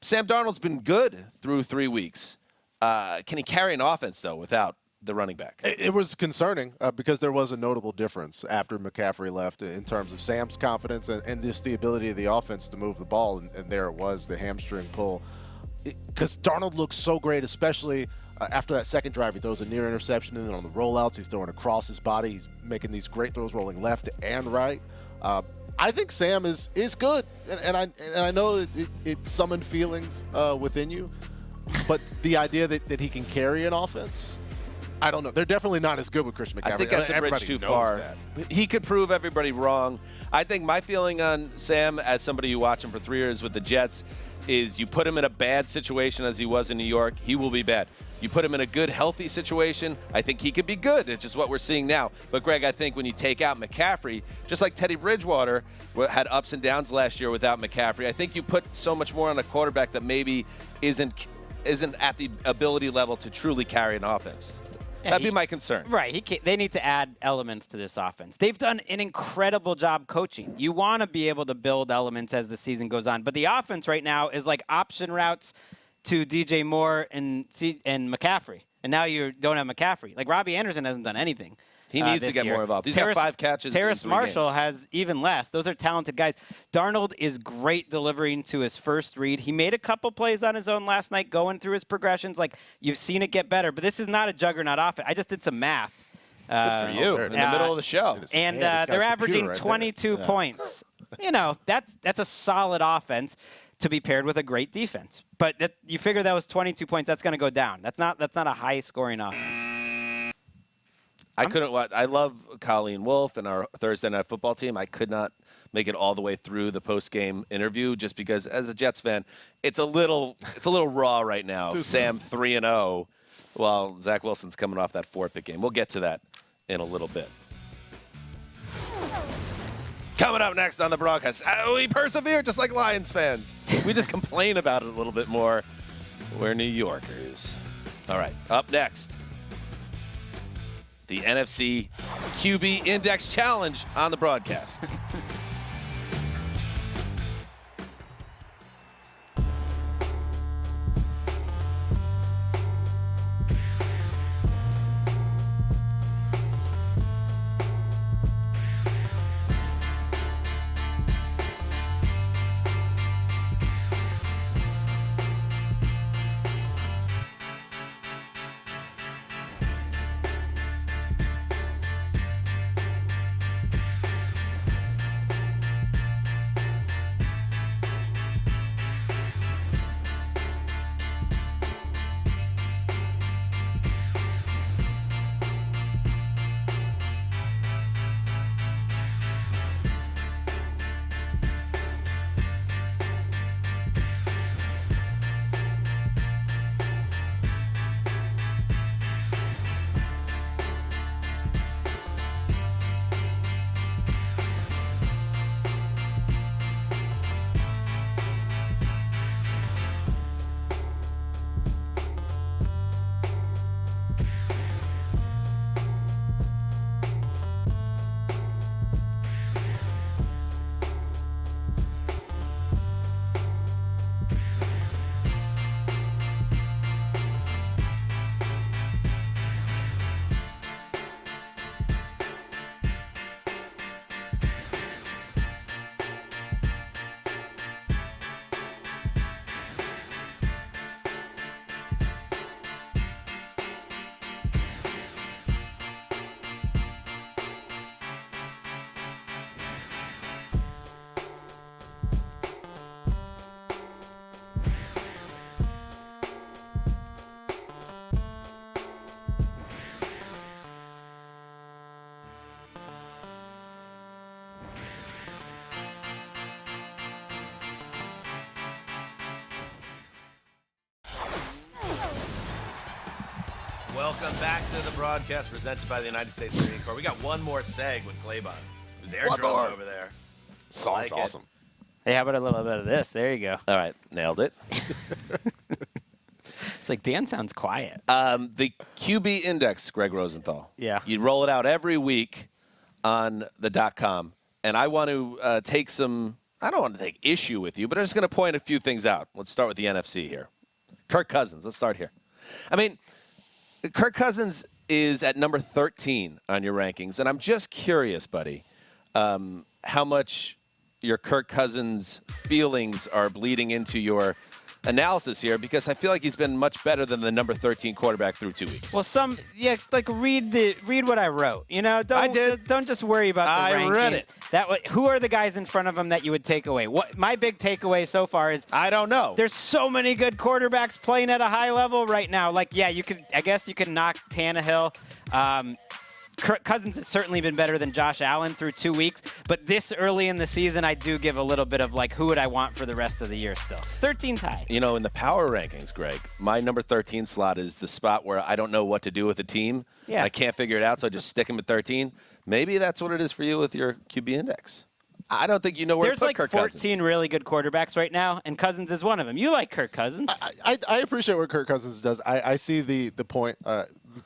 Sam Darnold's been good through 3 weeks. Can he carry an offense, though, without the running back. It was concerning because there was a notable difference after McCaffrey left in terms of Sam's confidence and just the ability of the offense to move the ball. And there it was, the hamstring pull. Because Darnold looks so great, especially after that second drive. He throws a near interception, and then on the rollouts, he's throwing across his body. He's making these great throws, rolling left and right. I think Sam is good, and I know it summoned feelings within you, but the idea that he can carry an offense, I don't know. They're definitely not as good with Christian McCaffrey. I think that's a bridge too far. He could prove everybody wrong. I think my feeling on Sam, as somebody who watched him for 3 years with the Jets, is you put him in a bad situation as he was in New York, he will be bad. You put him in a good, healthy situation, I think he could be good. It's just what we're seeing now. But, Greg, I think when you take out McCaffrey, just like Teddy Bridgewater had ups and downs last year without McCaffrey, I think you put so much more on a quarterback that maybe isn't at the ability level to truly carry an offense. That'd be my concern. Right. They need to add elements to this offense. They've done an incredible job coaching. You want to be able to build elements as the season goes on. But the offense right now is like option routes to DJ Moore and McCaffrey. And now you don't have McCaffrey. Like Robbie Anderson hasn't done anything. He needs to get more involved. He's got 5 catches. Terrace in 3 Marshall games. has even less. Those are talented guys. Darnold is great delivering to his first read. He made a couple plays on his own last night going through his progressions. Like, you've seen it get better. But this is not a juggernaut offense. I just did some math. Good for you in the middle of the show. And they're averaging 22 points. You know, that's a solid offense to be paired with a great defense. But you figure that was 22 points. That's going to go down. That's not a high-scoring offense. I love Colleen Wolfe and our Thursday Night Football team. I could not make it all the way through the post-game interview just because, as a Jets fan, it's a little raw right now. Sam 3-0, while Zach Wilson's coming off that 4-pick game. We'll get to that in a little bit. Coming up next on the broadcast, we persevere just like Lions fans. We just complain about it a little bit more. We're New Yorkers. All right, up next, the NFC QB Index Challenge on the broadcast. Welcome back to the broadcast presented by the United States Marine Corps. We got one more seg with Claybon, who's airdrone over there. Song's awesome. Hey, how about a little bit of this? There you go. All right, nailed it. It's like Dan sounds quiet. The QB Index, Greg Rosenthal. Yeah. You roll it out every week on the .com, and I want to take some – I don't want to take issue with you, but I'm just going to point a few things out. Let's start with the NFC here. Kirk Cousins. Let's start here. I mean – Kirk Cousins is at number 13 on your rankings, and I'm just curious, buddy, how much your Kirk Cousins feelings are bleeding into your analysis here, because I feel like he's been much better than the number 13 quarterback through 2 weeks. Well, read what I wrote. I did. Don't just worry about the rankings. I read it. Who are the guys in front of him that you would take away? What my big takeaway so far is I don't know. There's so many good quarterbacks playing at a high level right now. Like, yeah, I guess you can knock Tannehill. Kirk Cousins has certainly been better than Josh Allen through 2 weeks, but this early in the season, I do give a little bit of like, who would I want for the rest of the year still? 13's high. In the power rankings, Greg, my number 13 slot is the spot where I don't know what to do with the team. Yeah. I can't figure it out, so I just stick him at 13. Maybe that's what it is for you with your QB index. I don't think you know where to put Kirk Cousins. There's like 14 really good quarterbacks right now, and Cousins is one of them. You like Kirk Cousins. I appreciate what Kirk Cousins does. I see the point.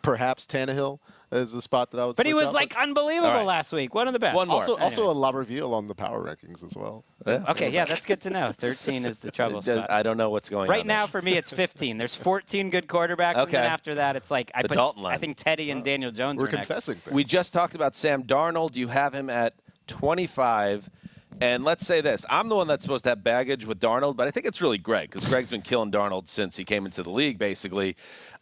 Perhaps Tannehill is the spot that I would. But he was unbelievable right. last week. One of the best. One more. Also a La Reveal on the power rankings as well. Yeah. Okay, yeah, that's good to know. 13 is the trouble spot. I don't know what's going on. Right now, for me, it's 15. There's 14 good quarterbacks, and then after that, it's like I put Dalton line. I think Teddy and Daniel Jones We're are next. confessing things. We just talked about Sam Darnold. You have him at 25. And let's say this. I'm the one that's supposed to have baggage with Darnold, but I think it's really Greg, because Greg's been killing Darnold since he came into the league, basically.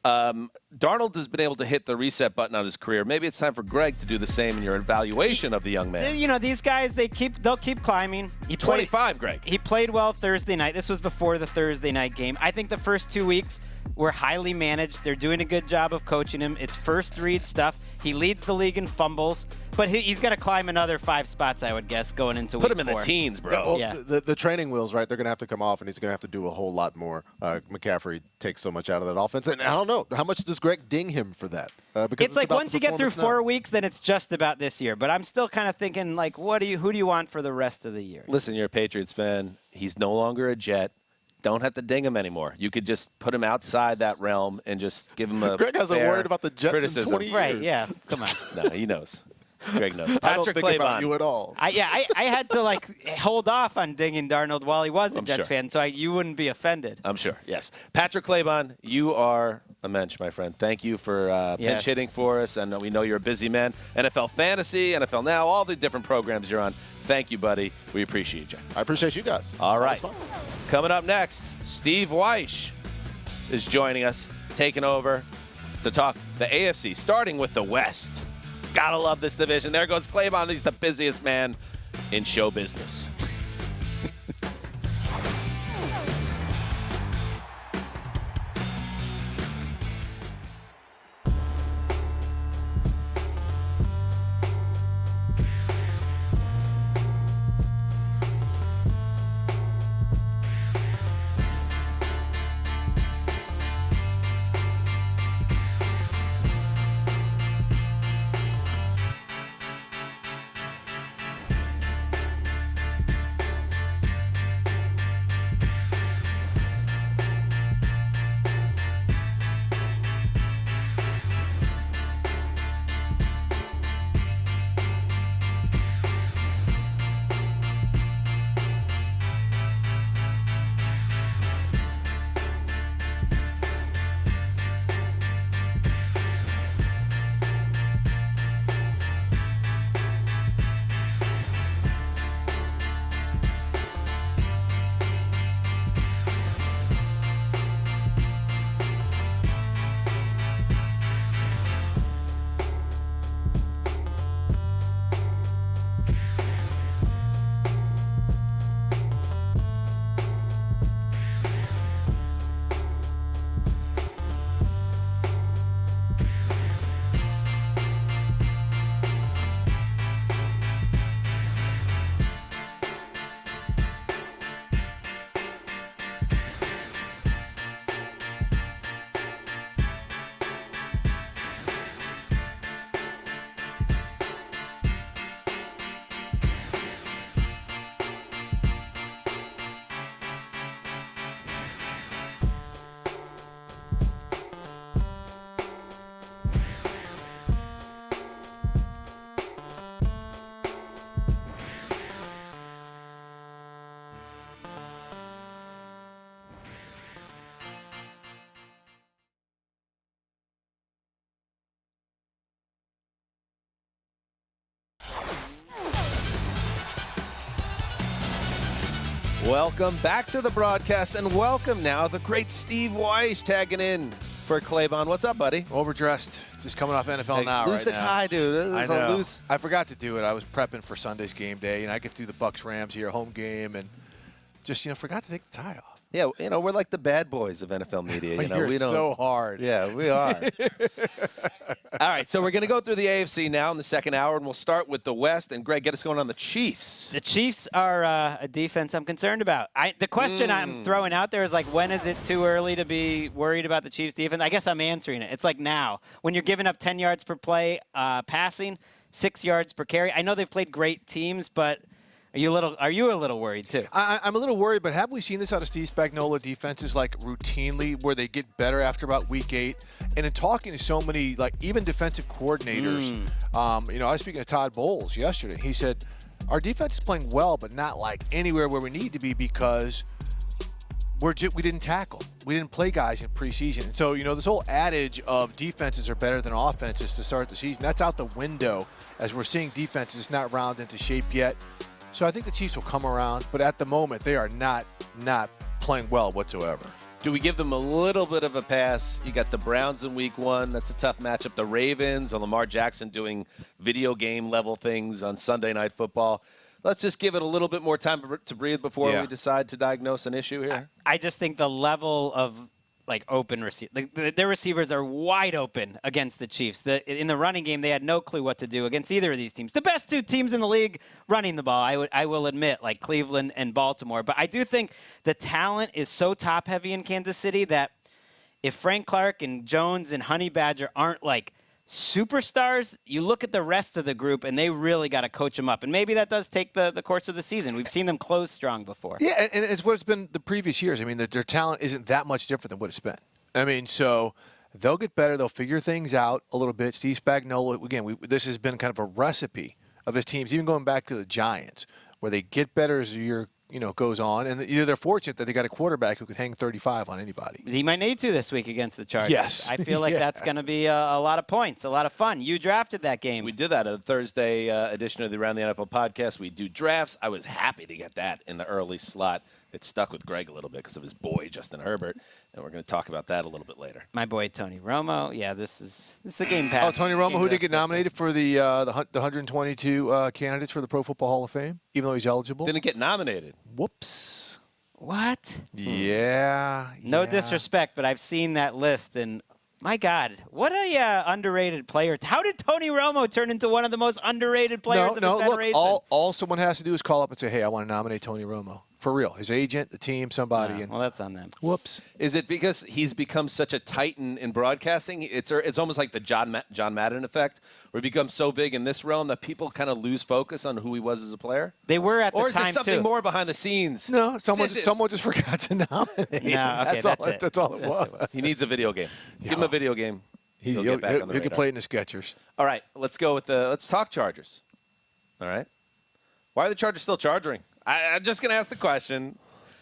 Darnold has been able to hit the reset button on his career. Maybe it's time for Greg to do the same in your evaluation of the young man. These guys, they'll keep climbing. 25, Greg. He played well Thursday night. This was before the Thursday night game. I think the first 2 weeks were highly managed. They're doing a good job of coaching him. It's first read stuff. He leads the league in fumbles, but he's going to climb another 5 spots, I would guess, going into Put week him in 4. the teens, bro. Yeah, the training wheels, right? They're going to have to come off, and he's going to have to do a whole lot more. McCaffrey takes so much out of that offense, and I don't know how much does Greg ding him for that? Because it's like once you get through 4 weeks, then it's just about this year. But I'm still kind of thinking, like, who do you want for the rest of the year? Listen, you're a Patriots fan. He's no longer a Jet. Don't have to ding him anymore. You could just put him outside that realm and just give him a Greg hasn't worried about the Jets criticism. in 20 years. Right, yeah. Come on. No, he knows. Greg knows. I don't Patrick think about Claybon. you at all. I had to hold off on dinging Darnold while he was a Jets sure. fan, so you wouldn't be offended. I'm sure. Yes, Patrick Claybon, you are a mensch, my friend. Thank you for pinch hitting for us, and we know you're a busy man. NFL Fantasy, NFL Now, all the different programs you're on. Thank you, buddy. We appreciate you. I appreciate you guys. All right. Coming up next, Steve Weish is joining us, taking over to talk the AFC, starting with the West. Gotta love this division. There goes Claybon. He's the busiest man in show business. Welcome back to the broadcast, and welcome now the great Steve Weiss tagging in for Claybon. What's up, buddy? Overdressed. Just coming off NFL Now lose the tie, dude. I know. I forgot to do it. I was prepping for Sunday's game day, and I get through the Bucs-Rams here, home game, and just, forgot to take the tie off. Yeah, we're like the bad boys of NFL media. You're we don't, so hard. Yeah, we are. All right, so we're going to go through the AFC now in the second hour, and we'll start with the West. And, Greg, get us going on the Chiefs. The Chiefs are a defense I'm concerned about. The question I'm throwing out there is, when is it too early to be worried about the Chiefs' defense? I guess I'm answering it. It's like now. When you're giving up 10 yards per play passing, 6 yards per carry. I know they've played great teams, but are you a little worried too? I'm a little worried, but have we seen this out of Steve Spagnuolo defenses routinely where they get better after about week 8? And in talking to so many even defensive coordinators, I was speaking to Todd Bowles yesterday. He said our defense is playing well, but not anywhere where we need to be because we didn't tackle. We didn't play guys in preseason. And so, this whole adage of defenses are better than offenses to start the season, that's out the window as we're seeing defenses not round into shape yet. So I think the Chiefs will come around, but at the moment they are not playing well whatsoever. Do we give them a little bit of a pass? You got the Browns in week 1. That's a tough matchup. The Ravens and Lamar Jackson doing video game level things on Sunday Night Football. Let's just give it a little bit more time to breathe before we decide to diagnose an issue here. I just think the level of open their receivers are wide open against the Chiefs. In the running game, they had no clue what to do against either of these teams. The best two teams in the league running the ball, I will admit, like Cleveland and Baltimore. But I do think the talent is so top-heavy in Kansas City that if Frank Clark and Jones and Honey Badger aren't superstars, you look at the rest of the group, and they really got to coach them up. And maybe that does take the course of the season. We've seen them close strong before. Yeah, and it's what it's been the previous years. I mean, their talent isn't that much different than what it's been. I mean, so they'll get better. They'll figure things out a little bit. Steve Spagnuolo, again, this has been kind of a recipe of his teams, even going back to the Giants, where they get better as the year goes on. And they're fortunate that they got a quarterback who could hang 35 on anybody. He might need to this week against the Chargers. Yes. I feel like that's going to be a lot of points, a lot of fun. You drafted that game. We did that at a Thursday edition of the Around the NFL podcast. We do drafts. I was happy to get that in the early slot. It stuck with Greg a little bit because of his boy, Justin Herbert. And we're going to talk about that a little bit later. My boy, Tony Romo. Yeah, this is a game pass. Oh, Tony Romo, who did get nominated for the 122 candidates for the Pro Football Hall of Fame, even though he's eligible? Didn't get nominated. Whoops. What? Yeah. No disrespect, but I've seen that list, and my God, what a underrated player. How did Tony Romo turn into one of the most underrated players in the Federation? Look, all someone has to do is call up and say, hey, I want to nominate Tony Romo. For real. His agent, the team, somebody. Well, that's on them. Whoops. Is it because he's become such a titan in broadcasting? It's almost like the John Madden effect, where he becomes so big in this realm that people kind of lose focus on who he was as a player? They were at the time, Or is there something more behind the scenes? No, someone just forgot to nominate. No, okay, that's all it was. He needs a video game. Give him a video game. He'll get back on the he can radar. play it in the Skechers. All right, let's talk Chargers. All right? Why are the Chargers still charging? I'm just going to ask the question.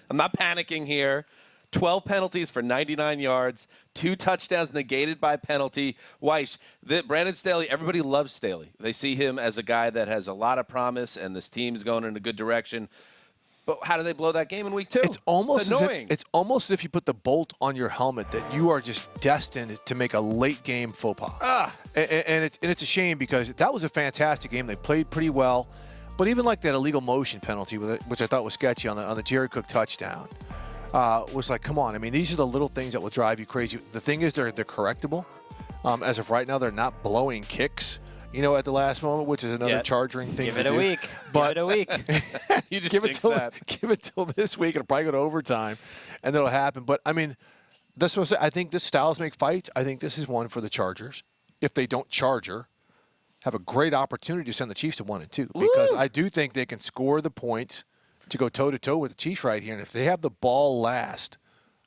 I'm not panicking here. 12 penalties for 99 yards, 2 touchdowns negated by penalty. Weiss, Brandon Staley, everybody loves Staley. They see him as a guy that has a lot of promise, and this team's going in a good direction. But how do they blow that game in week 2? It's almost annoying. It's almost as if you put the bolt on your helmet that you are just destined to make a late game faux pas. And it's a shame because that was a fantastic game. They played pretty well. But even that illegal motion penalty, which I thought was sketchy on the Jared Cook touchdown, was come on. I mean, these are the little things that will drive you crazy. The thing is, they're correctable. As of right now, they're not blowing kicks, at the last moment, which is another charging thing. Give it a week. But give it a week. You just give it till this week. It'll probably go to overtime, and that'll happen. But I mean, I think this styles make fights. I think this is one for the Chargers. If they don't charger, have a great opportunity to send the Chiefs to 1-2 because I do think they can score the points to go toe-to-toe with the Chiefs right here. And if they have the ball last,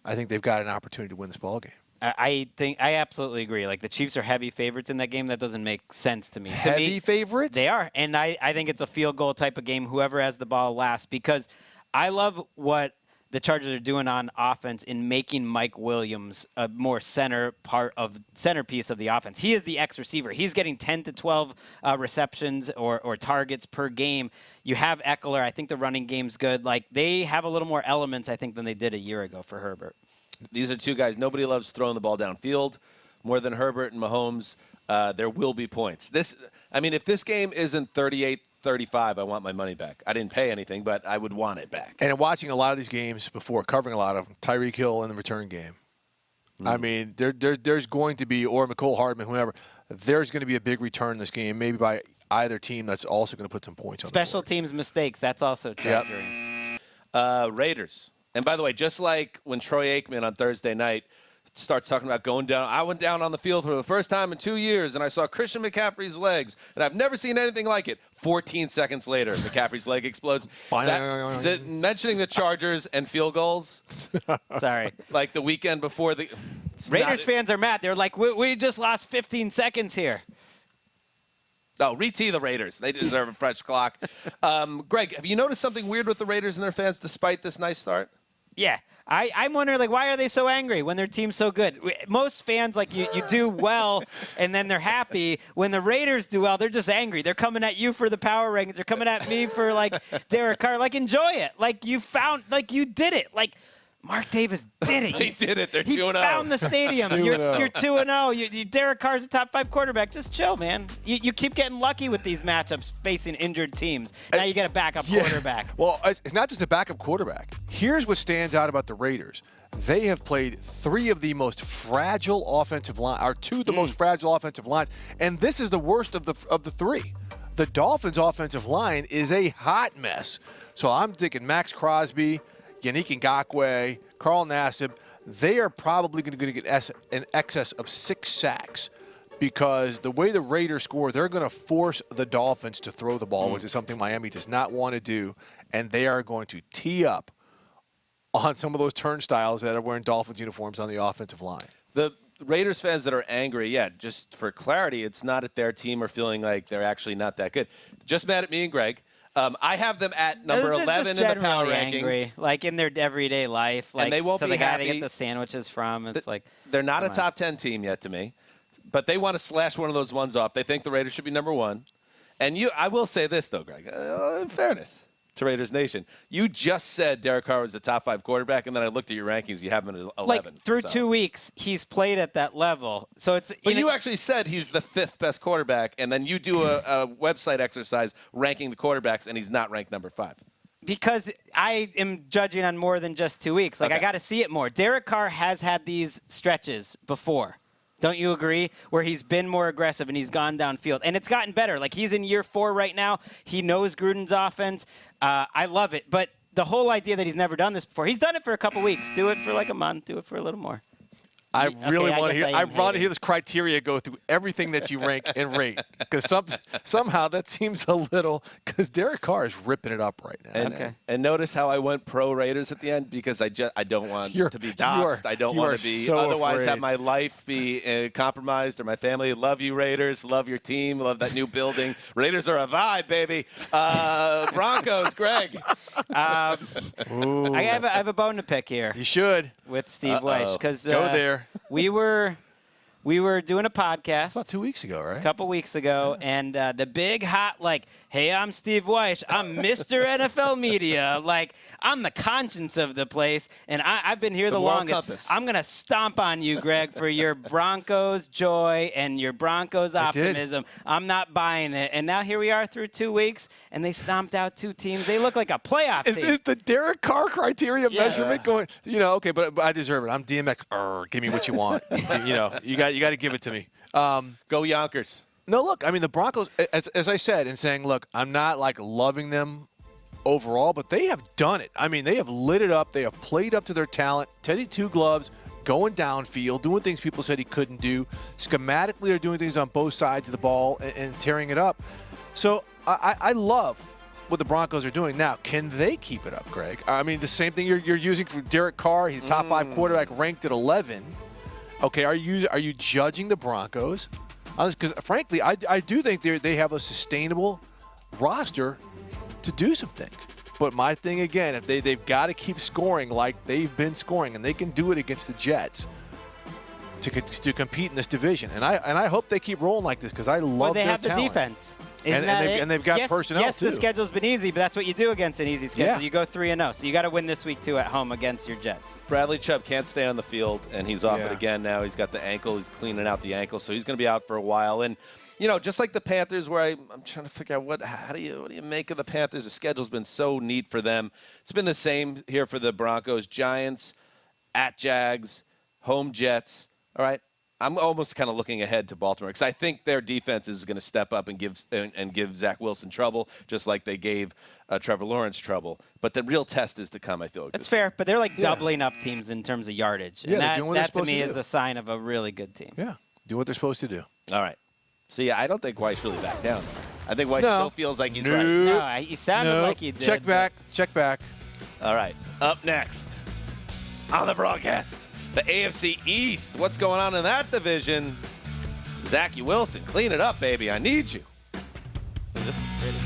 I think they've got an opportunity to win this ball game. I absolutely agree. The Chiefs are heavy favorites in that game. That doesn't make sense to me. Heavy favorites? They are. And I think it's a field goal type of game, whoever has the ball last, because I love what the Chargers are doing on offense in making Mike Williams a more centerpiece of the offense. He is the X receiver. He's getting 10 to 12 receptions or targets per game. You have Eckler. I think the running game's good. Like, they have a little more elements, I think, than they did a year ago for Herbert. These are two guys. Nobody loves throwing the ball downfield more than Herbert and Mahomes. There will be points. If this game isn't 38-35, I want my money back. I didn't pay anything, but I would want it back. And watching a lot of these games before, covering a lot of them, Tyreek Hill in the return game. I mean, there's going to be, or McCole Hardman, whoever, there's going to be a big return in this game, maybe by either team that's also going to put some points on Special the board. teams mistakes, that's also treasuring. Raiders. And by the way, just like when Troy Aikman on Thursday night starts talking about going down, I went down on the field for the first time in 2 years, and I saw Christian McCaffrey's legs, and I've never seen anything like it. 14 seconds later, McCaffrey's leg explodes. Mentioning the Chargers and field goals. Sorry. Like the weekend before the Raiders fans are mad. They're like, we just lost 15 seconds here. Oh, re-tee the Raiders. They deserve a fresh clock. Greg, have you noticed something weird with the Raiders and their fans despite this nice start? Yeah. I'm wondering, like, why are they so angry when their team's so good? Most fans, like, you do well, and then they're happy. When the Raiders do well, they're just angry. They're coming at you for the power rankings. They're coming at me for, like, Derek Carr. Like, enjoy it. Like, you did it. Like, Mark Davis did it. They did it. They're 2-0. He found the stadium. You're 2-0. Derek Carr's a top 5 quarterback. Just chill, man. You keep getting lucky with these matchups facing injured teams. Now you get a backup quarterback. Well, it's not just a backup quarterback. Here's what stands out about the Raiders. They have played 3 of the most fragile offensive lines, or 2 of the most fragile offensive lines, and this is the worst of the 3. The Dolphins' offensive line is a hot mess. So I'm thinking Max Crosby, Yannick Ngakoue, Carl Nassib, they are probably going to get in excess of 6 sacks because the way the Raiders score, they're going to force the Dolphins to throw the ball, which is something Miami does not want to do, and they are going to tee up on some of those turnstiles that are wearing Dolphins uniforms on the offensive line. The Raiders fans that are angry, just for clarity, it's not at their team or feeling like they're actually not that good. Just mad at me and Greg. I have them at number 11 in the power rankings. Angry, like in their everyday life. Like, and they won't be the guy happy. they get the sandwiches from. It's like they're not a top 10 team yet to me, but they want to slash one of those ones off. They think the Raiders should be number 1. And I will say this, though, Greg, in fairness to Raiders Nation, you just said Derek Carr was a top 5 quarterback, and then I looked at your rankings. You have him at 11. Like, through 2 weeks, he's played at that level. So it's. But you actually said he's the 5th best quarterback, and then you do a website exercise ranking the quarterbacks, and he's not ranked number 5. Because I am judging on more than just 2 weeks. Like, I got to see it more. Derek Carr has had these stretches before. Don't you agree? Where he's been more aggressive and he's gone downfield. And it's gotten better. Like, he's in year 4 right now. He knows Gruden's offense. I love it. But the whole idea that he's never done this before, he's done it for a couple weeks. Do it for like a month. Do it for a little more. I really want to hear this criteria go through everything that you rank and rate, because somehow that seems a little, because Derek Carr is ripping it up right now. And notice how I went pro Raiders at the end, because I don't want to be doxxed. I don't want to be otherwise have my life be compromised or my family. Love you, Raiders. Love your team. Love that new building. Raiders are a vibe, baby. Broncos, Greg. I have a bone to pick here. You should. With Steve Weish, because go there. We were doing a podcast about 2 weeks ago, right? A couple weeks ago, and the big hot, like, hey, I'm Steve Weish. I'm Mr. NFL Media. Like, I'm the conscience of the place, and I've been here the longest. Compass. I'm going to stomp on you, Greg, for your Broncos joy and your Broncos optimism. I'm not buying it. And now here we are through 2 weeks, and they stomped out 2 teams. They look like a playoff team. Is the Derek Carr criteria measurement going, okay, but I deserve it. I'm DMX. Give me what you want. You got to give it to me. Go Yonkers. No, look, I mean, the Broncos, as I said, in saying, look, I'm not, like, loving them overall, but they have done it. I mean, they have lit it up. They have played up to their talent. Teddy Two Gloves, going downfield, doing things people said he couldn't do. Schematically, they're doing things on both sides of the ball and tearing it up. So I love what the Broncos are doing. Now, can they keep it up, Greg? I mean, the same thing you're using for Derek Carr. He's a top 5 quarterback ranked at 11. Okay, are you judging the Broncos? Because, frankly, I do think they have a sustainable roster to do some things. But my thing again, if they've got to keep scoring like they've been scoring, and they can do it against the Jets to compete in this division. And I hope they keep rolling like this because I love their talent. Well, they have the defense. And they've got personnel, yes, too. Yes, the schedule's been easy, but that's what you do against an easy schedule. Yeah. You go 3-0. So you got to win this week, too, at home against your Jets. Bradley Chubb can't stay on the field, and he's off it again now. He's got the ankle. He's cleaning out the ankle, so he's going to be out for a while. And, just like the Panthers, where I'm trying to figure out what do you make of the Panthers? The schedule's been so neat for them. It's been the same here for the Broncos. Giants, at Jags, home Jets. All right. I'm almost kind of looking ahead to Baltimore because I think their defense is going to step up and give Zach Wilson trouble, just like they gave Trevor Lawrence trouble. But the real test is to come, I feel like. That's fair, but they're like doubling up teams in terms of yardage. And that to me is a sign of a really good team. Yeah, do what they're supposed to do. All right. See, I don't think White's really back down. I think White still feels like he's right. No, he sounded like he did. Check back. All right. Up next on the broadcast, the AFC East. What's going on in that division? Zachy Wilson, clean it up, baby. I need you. This is pretty.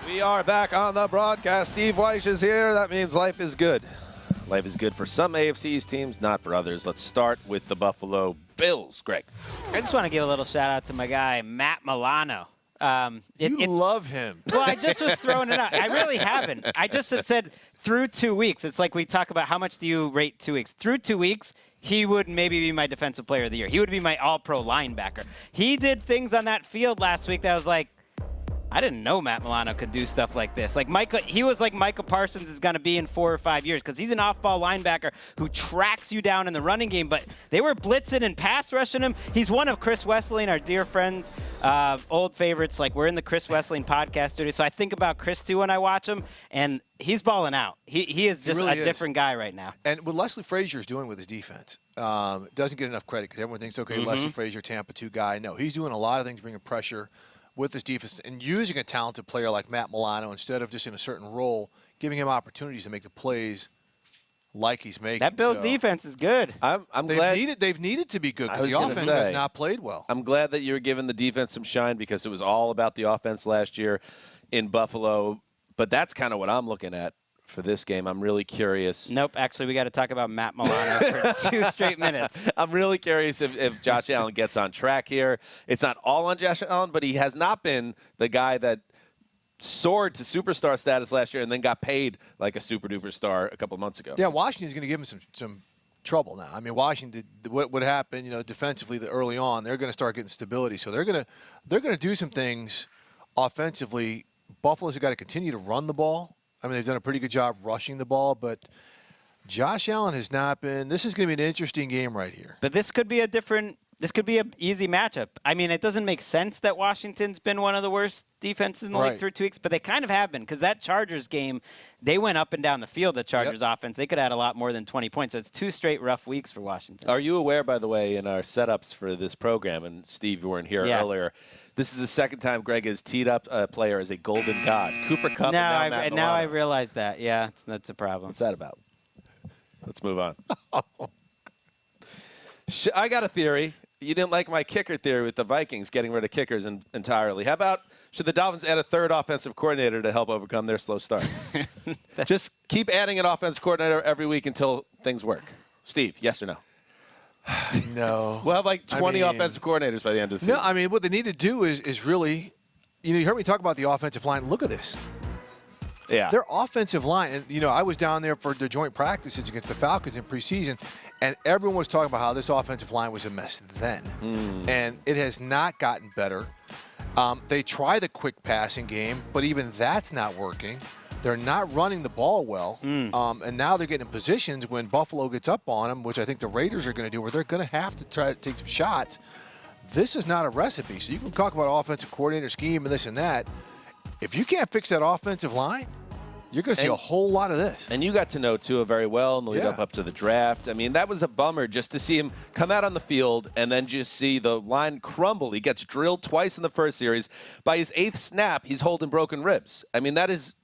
We are back on the broadcast. Steve Weish is here. That means life is good. Life is good for some AFC East teams, not for others. Let's start with the Buffalo Bills. Greg. I just want to give a little shout out to my guy, Matt Milano. You love him. Well, I just was throwing it out. I really haven't. I just have said through 2 weeks. It's like we talk about how much do you rate 2 weeks. Through 2 weeks, he would maybe be my defensive player of the year. He would be my all-pro linebacker. He did things on that field last week that was like, I didn't know Matt Milano could do stuff like this. Like he was like Micah Parsons is going to be in 4 or 5 years because he's an off-ball linebacker who tracks you down in the running game. But they were blitzing and pass rushing him. He's one of Chris Wesseling, our dear friends, old favorites. Like we're in the Chris Wesseling podcast studio, so I think about Chris too when I watch him, and he's balling out. He is just really a different guy right now. And what Leslie Frazier is doing with his defense doesn't get enough credit because everyone thinks, okay, Leslie Frazier, Tampa 2 guy. No, he's doing a lot of things, bringing pressure with his defense and using a talented player like Matt Milano instead of just in a certain role, giving him opportunities to make the plays like he's making. That Bills defense is good. I'm glad they've needed to be good because the offense has not played well. I'm glad that you're giving the defense some shine because it was all about the offense last year in Buffalo. But that's kind of what I'm looking at for this game. I'm really curious. Nope. Actually, we got to talk about Matt Milano for 2 straight minutes. I'm really curious if Josh Allen gets on track here. It's not all on Josh Allen, but he has not been the guy that soared to superstar status last year and then got paid like a super-duper star a couple months ago. Yeah, Washington's going to give him some trouble now. I mean, Washington, what happened, defensively early on, they're going to start getting stability. So they're going to do some things offensively. Buffalo's got to continue to run the ball. I mean, they've done a pretty good job rushing the ball, but Josh Allen has not been. This is going to be an interesting game right here. But this could be This could be an easy matchup. I mean, it doesn't make sense that Washington's been one of the worst defenses in the league through 2 weeks, but they kind of have been because that Chargers game, they went up and down the field, the Chargers offense. They could add a lot more than 20 points. So it's 2 straight rough weeks for Washington. Are you aware, by the way, in our setups for this program, and Steve, you weren't here earlier, this is the second time Greg has teed up a player as a golden god. Cooper Kupp and now I realize that. Yeah, that's a problem. What's that about? Let's move on. I got a theory. You didn't like my kicker theory with the Vikings getting rid of kickers entirely. How about should the Dolphins add a third offensive coordinator to help overcome their slow start? Just keep adding an offensive coordinator every week until things work. Steve, yes or no? No. We'll have like 20 offensive coordinators by the end of the season. No, I mean, what they need to do is really, you heard me talk about the offensive line. Look at this. Yeah. Their offensive line, and, I was down there for the joint practices against the Falcons in preseason, and everyone was talking about how this offensive line was a mess then. And it has not gotten better. They try the quick passing game, but even that's not working. They're not running the ball well. And now they're getting in positions when Buffalo gets up on them, which I think the Raiders are going to do, where they're going to have to try to take some shots. This is not a recipe. So you can talk about offensive coordinator scheme and this and that. If you can't fix that offensive line, you're going to see a whole lot of this. And you got to know Tua very well in the lead up to the draft. I mean, that was a bummer just to see him come out on the field and then just see the line crumble. He gets drilled twice in the first series. By his 8th snap, he's holding broken ribs. I mean, this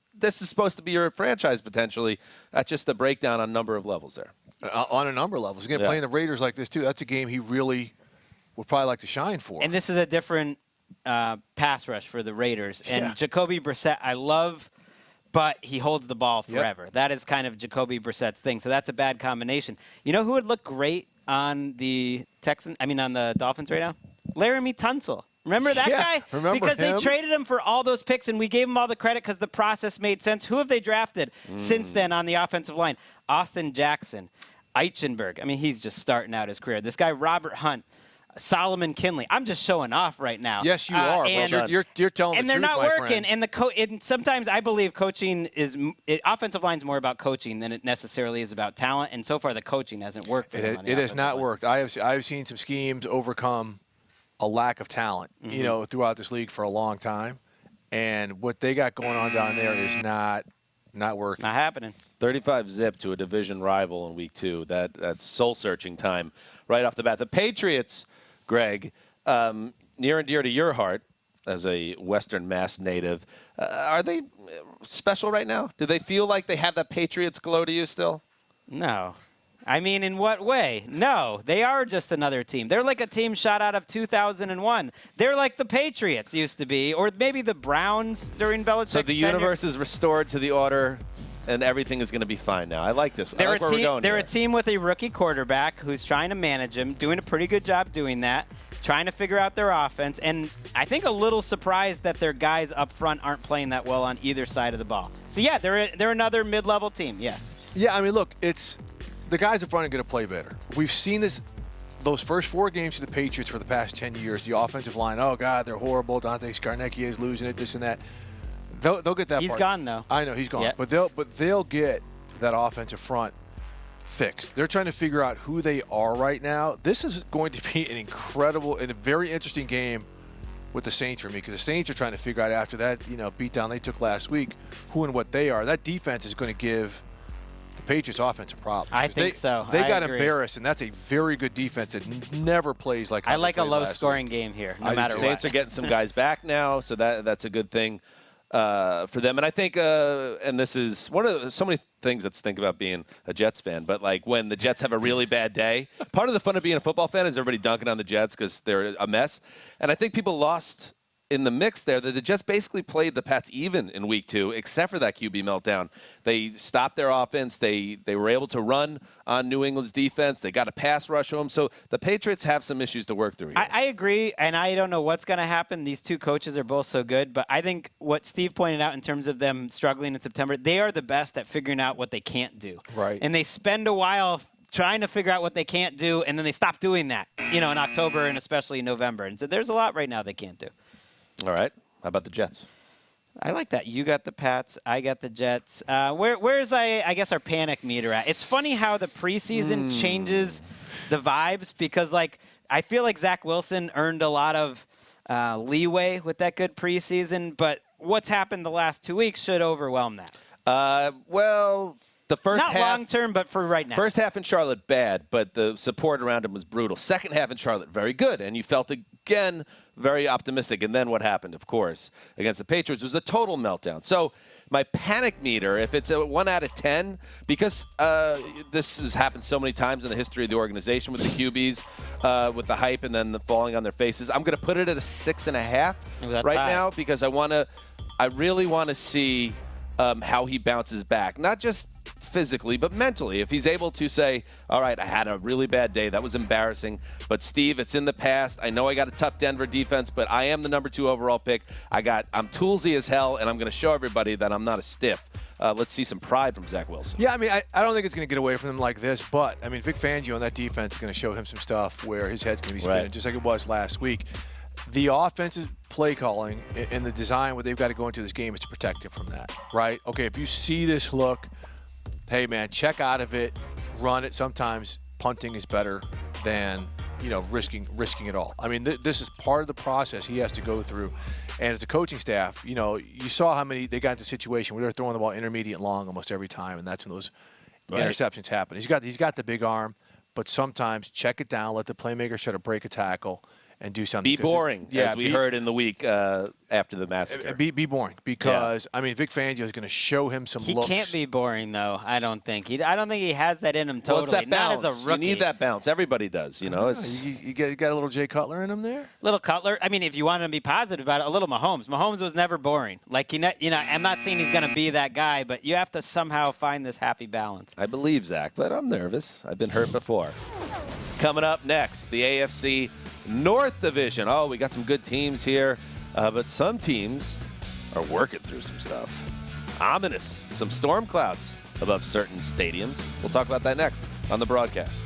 is supposed to be your franchise potentially. That's just the breakdown on a number of levels there. On a number of levels. Again, playing the Raiders like this, too, that's a game he really would probably like to shine for. And this is a different pass rush for the Raiders. And Jacoby Brissett, I love, but he holds the ball forever. That is kind of Jacoby Brissett's thing. So that's a bad combination. You know who would look great on the Dolphins right now? Laramie Tunsil. Remember that guy? Remember because him? They traded him for all those picks, and we gave him all the credit because the process made sense. Who have they drafted since then on the offensive line? Austin Jackson, Eichenberg. I mean, he's just starting out his career. This guy, Robert Hunt, Solomon Kinley. I'm just showing off right now. Yes, you are. And you're telling the truth, and they're not my working. friend. And sometimes I believe coaching offensive line is more about coaching than it necessarily is about talent. And so far, the coaching hasn't worked for them. It has not worked. I've seen some schemes overcome a lack of talent, throughout this league for a long time. And what they got going on down there is not working. Not happening. 35-zip to a division rival in week 2. That's soul-searching time right off the bat. The Patriots, Greg, near and dear to your heart as a Western Mass native, are they special right now? Do they feel like they have that Patriots glow to you still? No. I mean, in what way? No, they are just another team. They're like a team shot out of 2001. They're like the Patriots used to be, or maybe the Browns during Belichick's So the universe is restored to the order, and everything is going to be fine now. I like this. They're a team with a rookie quarterback who's trying to manage him, doing a pretty good job doing that, trying to figure out their offense, and I think a little surprised that their guys up front aren't playing that well on either side of the ball. So, yeah, they're another mid-level team, yes. Yeah, I mean, look, the guys up front are going to play better. We've seen those first 4 games for the Patriots for the past 10 years. The offensive line, oh, God, they're horrible. Dante Scarnecchia is losing it, this and that. They'll get that He's part. gone, though. I know, he's gone. Yep. But they'll get that offensive front fixed. They're trying to figure out who they are right now. This is going to be an incredible and a very interesting game with the Saints for me, because the Saints are trying to figure out after that beatdown they took last week who and what they are. That defense is going to give the Patriots offensive problems. I think so. They got agree. embarrassed, and that's a very good defense that never plays like how I like they a played last low-scoring week. game here, no matter what. Saints are getting some guys back now, so that's a good thing for them. And I think, and this is one of so many things that stink about being a Jets fan, but like when the Jets have a really bad day, part of the fun of being a football fan is everybody dunking on the Jets because they're a mess. And I think people lost in the mix there that the Jets basically played the Pats even in week 2, except for that QB meltdown. They stopped their offense. They were able to run on New England's defense. They got a pass rush to them. So the Patriots have some issues to work through here. I agree, and I don't know what's going to happen. These two coaches are both so good, but I think what Steve pointed out in terms of them struggling in September, they are the best at figuring out what they can't do. Right. And they spend a while trying to figure out what they can't do, and then they stop doing that, in October and especially in November. And so there's a lot right now they can't do. All right. How about the Jets? I like that. You got the Pats. I got the Jets. Where's I guess our panic meter at? It's funny how the preseason changes the vibes because, I feel like Zach Wilson earned a lot of leeway with that good preseason, but what's happened the last 2 weeks should overwhelm that. Well, the first Not half, long term, but for right now. First half in Charlotte, bad, but the support around him was brutal. Second half in Charlotte, very good, and you felt again very optimistic. And then what happened, of course, against the Patriots was a total meltdown. So my panic meter, if it's a 1 out of 10, because this has happened so many times in the history of the organization with the QBs, with the hype and then the falling on their faces, I'm going to put it at a 6.5 right now because I really want to see how he bounces back, not just physically, but mentally. If he's able to say, all right, I had a really bad day. That was embarrassing. But, Steve, it's in the past. I know I got a tough Denver defense, but I am the number 2 overall pick. I'm toolsy as hell, and I'm going to show everybody that I'm not a stiff. Let's see some pride from Zach Wilson. Yeah, I don't think it's going to get away from him like this, but, Vic Fangio on that defense is going to show him some stuff where his head's going to be spinning, just like it was last week. The offensive play calling and the design, what they've got to go into this game is to protect it from that, right? Okay, if you see this look, hey, man, check out of it, run it. Sometimes punting is better than, risking it all. This is part of the process he has to go through. And as a coaching staff, you saw how many they got into a situation where they're throwing the ball intermediate long almost every time, and that's when those interceptions happen. He's got the big arm, but sometimes check it down, let the playmakers try to break a tackle, and do something. Be boring, as we heard in the week after the massacre. Be boring because Vic Fangio is going to show him some looks. He can't be boring though. I don't think he has that in him totally. Well, it's that bounce. Not as a rookie. You need that bounce. Everybody does. You got a little Jay Cutler in him there. Little Cutler. If you want to be positive about it, a little Mahomes. Mahomes was never boring. I'm not saying he's going to be that guy, but you have to somehow find this happy balance. I believe Zach, but I'm nervous. I've been hurt before. Coming up next, the AFC North Division. Oh, we got some good teams here, but some teams are working through some stuff. Ominous. Some storm clouds above certain stadiums. We'll talk about that next on the broadcast.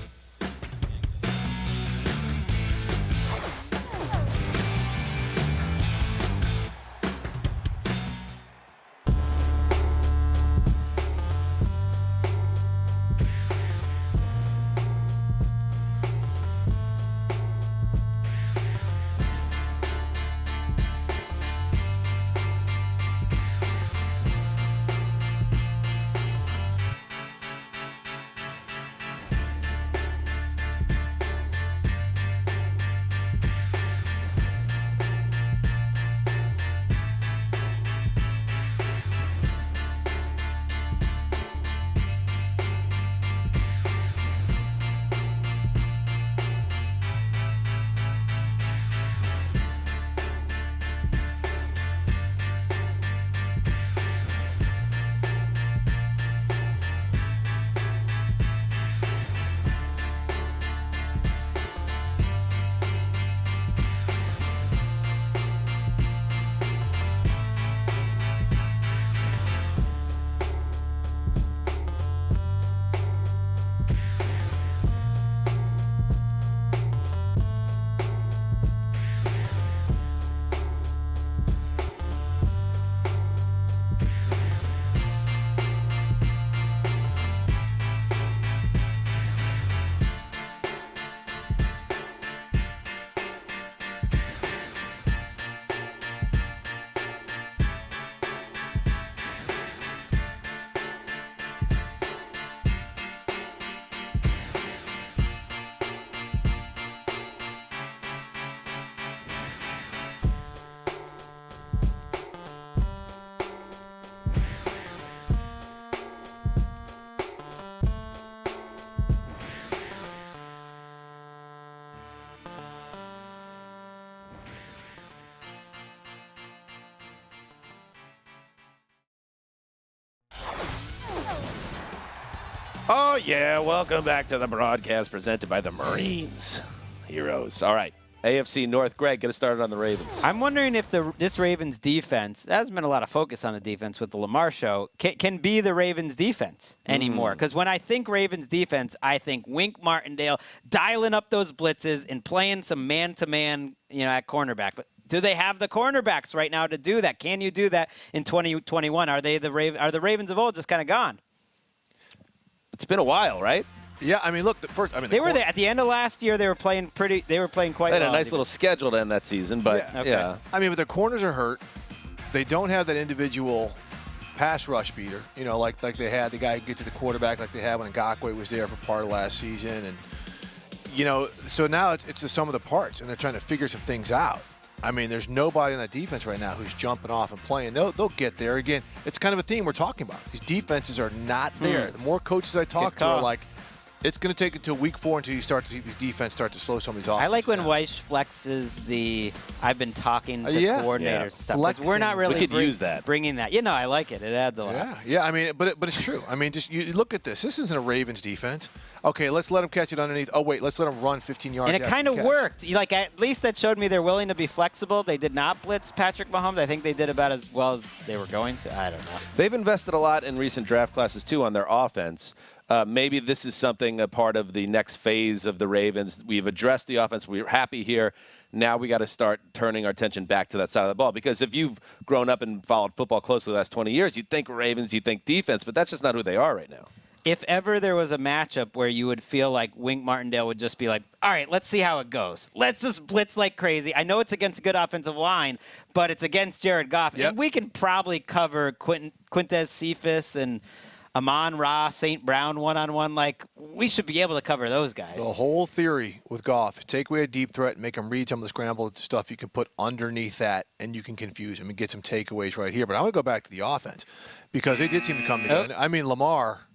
Oh, yeah. Welcome back to the broadcast presented by the Marines. Heroes. All right. AFC North. Greg, get us started on the Ravens. I'm wondering if this Ravens defense, there hasn't been a lot of focus on the defense with the Lamar show, can be the Ravens defense anymore. Because when I think Ravens defense, I think Wink Martindale dialing up those blitzes and playing some man-to-man, at cornerback. But do they have the cornerbacks right now to do that? Can you do that in 2021? Are the Ravens of old just kind of gone? It's been a while, right? Yeah, I mean, look. They were there at the end of last year. They were playing quite well. They had a nice little schedule to end that season, but yeah. I mean, but their corners are hurt. They don't have that individual pass rush beater. Like they had the guy who get to the quarterback, like they had when Ngakoue was there for part of last season, and so now it's the sum of the parts, and they're trying to figure some things out. I mean, there's nobody on that defense right now who's jumping off and playing. They'll get there. Again, it's kind of a theme we're talking about. These defenses are not there. The more coaches I talk to are like, it's going to take until week 4 until you start to see these defense start to slow some of these offenses. I like when down. Weiss flexes I've been talking to coordinators and stuff. Flexing. We're not really we could use that. Bringing that. I like it. It adds a lot. Yeah. I mean, but it's true. I mean, just you look at this. This isn't a Ravens defense. Okay, let's let them catch it underneath. Oh, wait, let's let them run 15 yards. And it kind of worked. At least that showed me they're willing to be flexible. They did not blitz Patrick Mahomes. I think they did about as well as they were going to. I don't know. They've invested a lot in recent draft classes, too, on their offense. Maybe this is a part of the next phase of the Ravens. We've addressed the offense. We're happy here. Now we got to start turning our attention back to that side of the ball. Because if you've grown up and followed football closely the last 20 years, you'd think Ravens, you'd think defense, but that's just not who they are right now. If ever there was a matchup where you would feel like Wink Martindale would just be like, all right, let's see how it goes. Let's just blitz like crazy. I know it's against a good offensive line, but it's against Jared Goff. Yep. And we can probably cover Quintez Cephas and Amon-Ra, St. Brown one-on-one. We should be able to cover those guys. The whole theory with Goff, take away a deep threat and make them read some of the scramble stuff you can put underneath that, and you can confuse them and get some takeaways right here. But I want to go back to the offense because they did seem to come together. I mean, Lamar,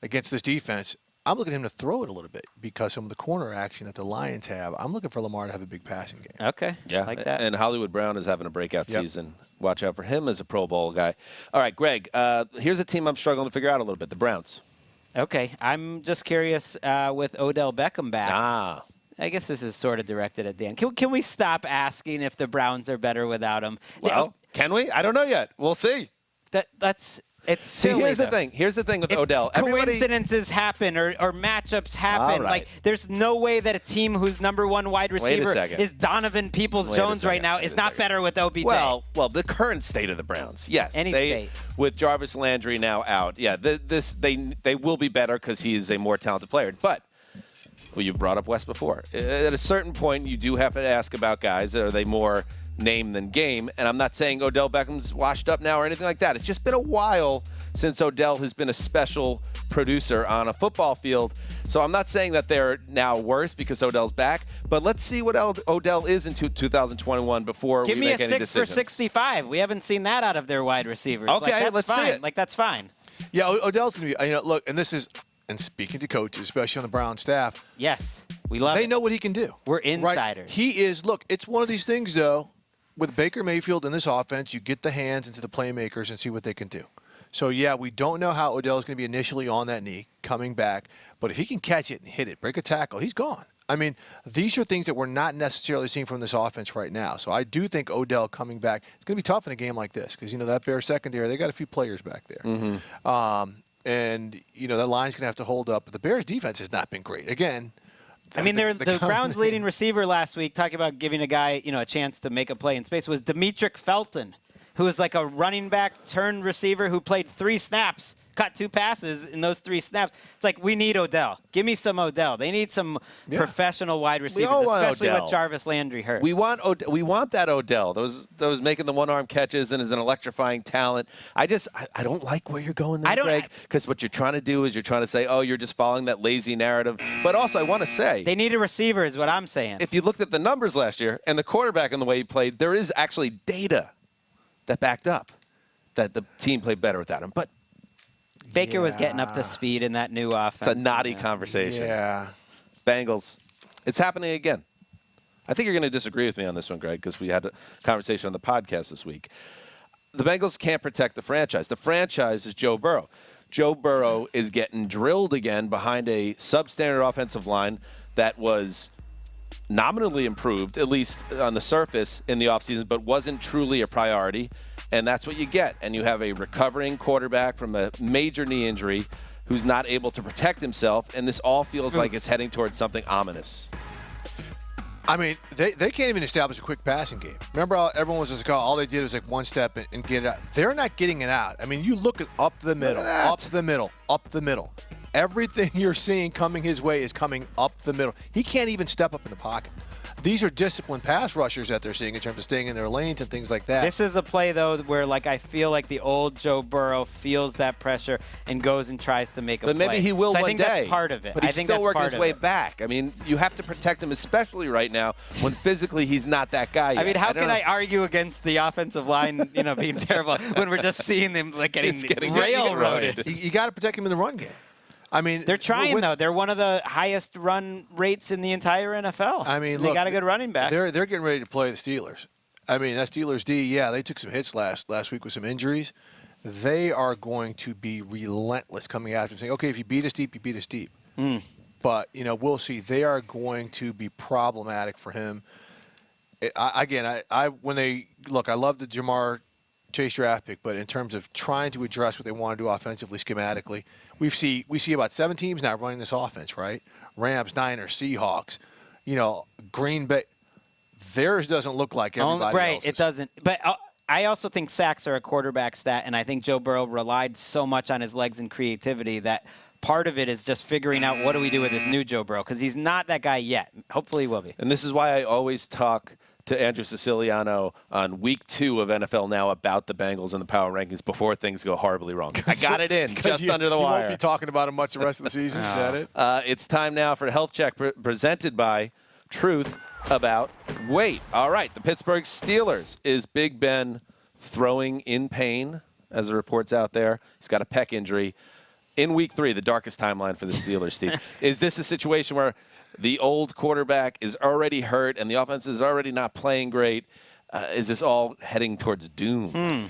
against this defense, I'm looking at him to throw it a little bit because some of the corner action that the Lions have, I'm looking for Lamar to have a big passing game. Okay. Yeah. Like that. And Hollywood Brown is having a breakout season. Watch out for him as a Pro Bowl guy. All right, Greg, here's a team I'm struggling to figure out a little bit, the Browns. Okay. I'm just curious with Odell Beckham back. I guess this is sort of directed at Dan. Can we stop asking if the Browns are better without him? Well, can we? I don't know yet. We'll see. It's silly. Here's the thing. Here's the thing with Odell. Coincidences happen or matchups happen. Right. There's no way that a team whose number one wide receiver is Donovan Peoples-Jones right now is not better with OBJ. Well, the current state of the Browns, yes. Any state. With Jarvis Landry now out, they will be better because he is a more talented player. But you've brought up West before. At a certain point, you do have to ask about guys. Are they more name than game? And I'm not saying Odell Beckham's washed up now or anything like that. It's just been a while since Odell has been a special producer on a football field. So I'm not saying that they're now worse because Odell's back, but let's see what Odell is in 2021 before we make any decisions. Give me a 6 for 65. We haven't seen that out of their wide receivers. Okay, let's see it. That's fine. Yeah, Odell's going to be, look, and speaking to coaches, especially on the Brown staff. Yes, we love it. They know what he can do. We're insiders. Right? He is, look, it's one of these things, though. With Baker Mayfield in this offense, you get the hands into the playmakers and see what they can do. So, we don't know how Odell is going to be initially on that knee, coming back. But if he can catch it and hit it, break a tackle, he's gone. I mean, these are things that we're not necessarily seeing from this offense right now. So I do think Odell coming back, it's going to be tough in a game like this because, that Bears secondary, they got a few players back there. Mm-hmm. And, that line's going to have to hold up. But the Bears defense has not been great. Again, the Browns' leading receiver last week, talking about giving a guy, a chance to make a play in space, was Demetric Felton, who was like a running back turned receiver who played 3 snaps, caught 2 passes in those 3 snaps. It's like, we need Odell. Give me some Odell. They need some professional wide receivers, especially with Jarvis Landry hurt. We want that Odell. Those making the one-arm catches and is an electrifying talent. I don't like where you're going there, Greg, because what you're trying to do is you're trying to say, you're just following that lazy narrative. But also, I want to say, they need a receiver is what I'm saying. If you looked at the numbers last year and the quarterback and the way he played, there is actually data that backed up that the team played better without him. But Baker was getting up to speed in that new offense. It's a naughty conversation. Yeah. Bengals. It's happening again. I think you're going to disagree with me on this one, Greg, because we had a conversation on the podcast this week. The Bengals can't protect the franchise. The franchise is Joe Burrow. Joe Burrow is getting drilled again behind a substandard offensive line that was nominally improved, at least on the surface, in the offseason, but wasn't truly a priority. And that's what you get. And you have a recovering quarterback from a major knee injury who's not able to protect himself. And this all feels like it's heading towards something ominous. I mean, they can't even establish a quick passing game. Remember how everyone was just like, oh, all they did was like one step and get it out. They're not getting it out. I mean, you look at up the middle, up the middle, up the middle. Everything you're seeing coming his way is coming up the middle. He can't even step up in the pocket. These are disciplined pass rushers that they're seeing in terms of staying in their lanes and things like that. This is a play, though, where like I feel like the old Joe Burrow feels that pressure and goes and tries to make a play. But maybe he will so one day. I think that's part of it. But he's still working his way back. I mean, you have to protect him, especially right now when physically he's not that guy yet. I mean, how can I argue against the offensive line, being terrible when we're just seeing them like getting railroaded? You got to protect him in the run game. I mean, they're trying though. They're one of the highest run rates in the entire NFL. I mean, they got a good running back. They're getting ready to play the Steelers. I mean, that Steelers D, yeah, they took some hits last week with some injuries. They are going to be relentless coming after him, saying, "Okay, if you beat us deep, you beat us deep." But we'll see. They are going to be problematic for him. I love the Jamar Chase draft pick, but in terms of trying to address what they want to do offensively, schematically. We see about 7 teams now running this offense, right? Rams, Niners, Seahawks, Green Bay. Theirs doesn't look like everybody else's. It doesn't. But I also think sacks are a quarterback stat, and I think Joe Burrow relied so much on his legs and creativity that part of it is just figuring out what do we do with this new Joe Burrow, because he's not that guy yet. Hopefully he will be. And this is why I always talk to Andrew Siciliano on week 2 of NFL Now about the Bengals and the power rankings before things go horribly wrong. I got it in just under the wire. You won't be talking about it much the rest of the season. Is that it? It's time now for Health Check presented by Truth About Weight. All right, the Pittsburgh Steelers. Is Big Ben throwing in pain, as the reports out there? He's got a pec injury. In week 3, the darkest timeline for the Steelers, Steve. Is this a situation where the old quarterback is already hurt and the offense is already not playing great? Is this all heading towards doom?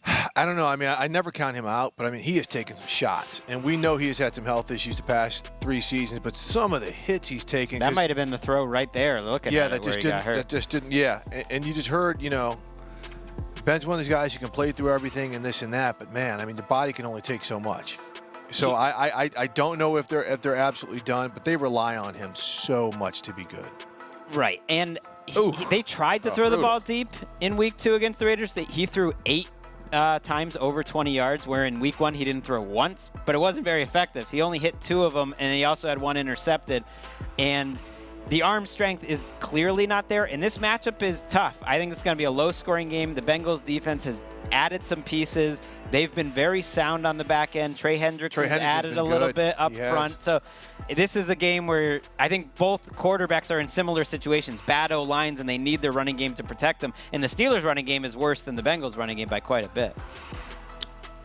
I don't know. I mean, I never count him out, but I mean, he has taken some shots, and we know he has had some health issues the past 3 seasons. But some of the hits he's taken, that might have been the throw right there. Looking at it, that just didn't. Yeah, and you just heard, Ben's one of these guys who can play through everything and this and that. But man, I mean, the body can only take so much. So I don't know if they're absolutely done, but they rely on him so much to be good. Right, and they tried to throw the ball deep in week 2 against the Raiders. He threw 8 times over 20 yards, where in week 1 he didn't throw once, but it wasn't very effective. He only hit 2 of them, and he also had 1 intercepted. And the arm strength is clearly not there, and this matchup is tough. I think it's going to be a low-scoring game. The Bengals defense has added some pieces. They've been very sound on the back end. Trey Hendricks has added a little bit up front. So this is a game where I think both quarterbacks are in similar situations, bad O-lines, and they need their running game to protect them. And the Steelers' running game is worse than the Bengals' running game by quite a bit.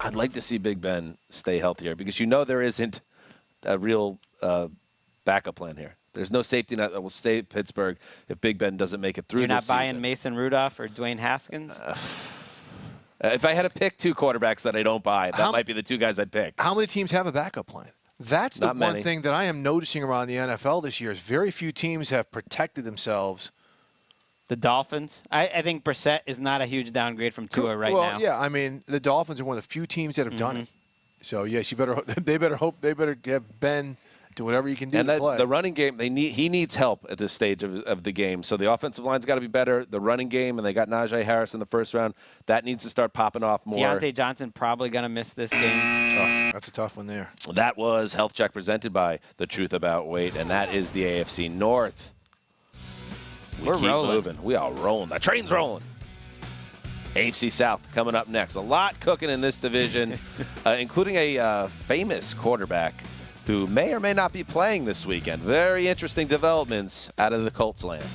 I'd like to see Big Ben stay healthier because there isn't a real backup plan here. There's no safety net that will stay at Pittsburgh if Big Ben doesn't make it through this season. You're not buying Mason Rudolph or Dwayne Haskins? If I had to pick 2 quarterbacks that I don't buy, that might be the 2 guys I'd pick. How many teams have a backup plan? That's the one thing that I am noticing around the NFL this year is very few teams have protected themselves. The Dolphins? I think Brissett is not a huge downgrade from Tua now. Well, yeah, I mean, the Dolphins are one of the few teams that have done it. So, yes, they better have Ben do whatever you can do to play. The running game, he needs help at this stage of the game. So the offensive line's got to be better. The running game, and they got Najee Harris in the first round, that needs to start popping off more. Deontay Johnson probably going to miss this game. Tough. That's a tough one there. That was Health Check presented by The Truth About Weight, and that is the AFC North. We're keep rolling. moving. We are rolling. The train's rolling. AFC South coming up next. A lot cooking in this division, including a famous quarterback who may or may not be playing this weekend. Very interesting developments out of the Colts land.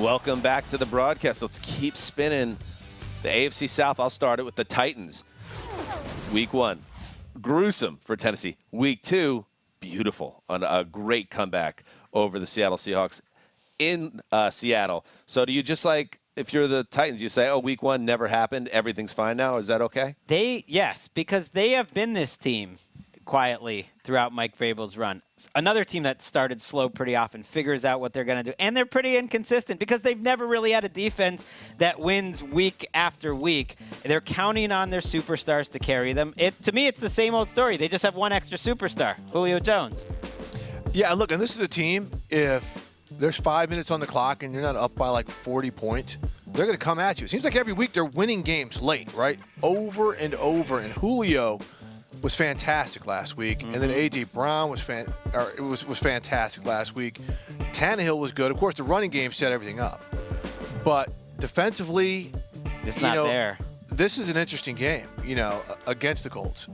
Welcome back to the broadcast. Let's keep spinning the AFC South. I'll start it with the Titans. Week 1, gruesome for Tennessee. Week 2, beautiful. A great comeback over the Seattle Seahawks in Seattle. So do you just if you're the Titans, you say, oh, week 1 never happened, everything's fine now? Is that okay? Yes, because they have been this team quietly throughout Mike Vrabel's run. Another team that started slow pretty often, figures out what they're going to do. And they're pretty inconsistent because they've never really had a defense that wins week after week. They're counting on their superstars to carry them. To me, it's the same old story. They just have one extra superstar, Julio Jones. Yeah, look, and this is a team, if there's 5 minutes on the clock and you're not up by 40 points, they're going to come at you. It seems like every week they're winning games late, right? Over and over. And Julio was fantastic last week, and then A.J. Brown was fantastic last week. Tannehill was good. Of course, the running game set everything up. But defensively, it's not there. This is an interesting game, against the Colts.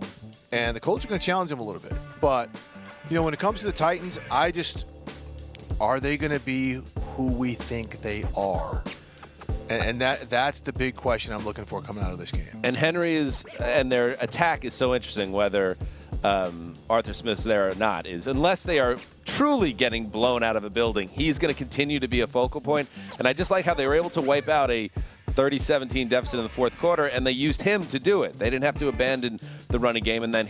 And the Colts are going to challenge them a little bit. But, when it comes to the Titans, are they going to be who we think they are? And that's the big question I'm looking for coming out of this game. And and their attack is so interesting, whether Arthur Smith's there or not, is unless they are truly getting blown out of a building, he's going to continue to be a focal point. And I just like how they were able to wipe out a 30-17 deficit in the fourth quarter, and they used him to do it. They didn't have to abandon the running game, and then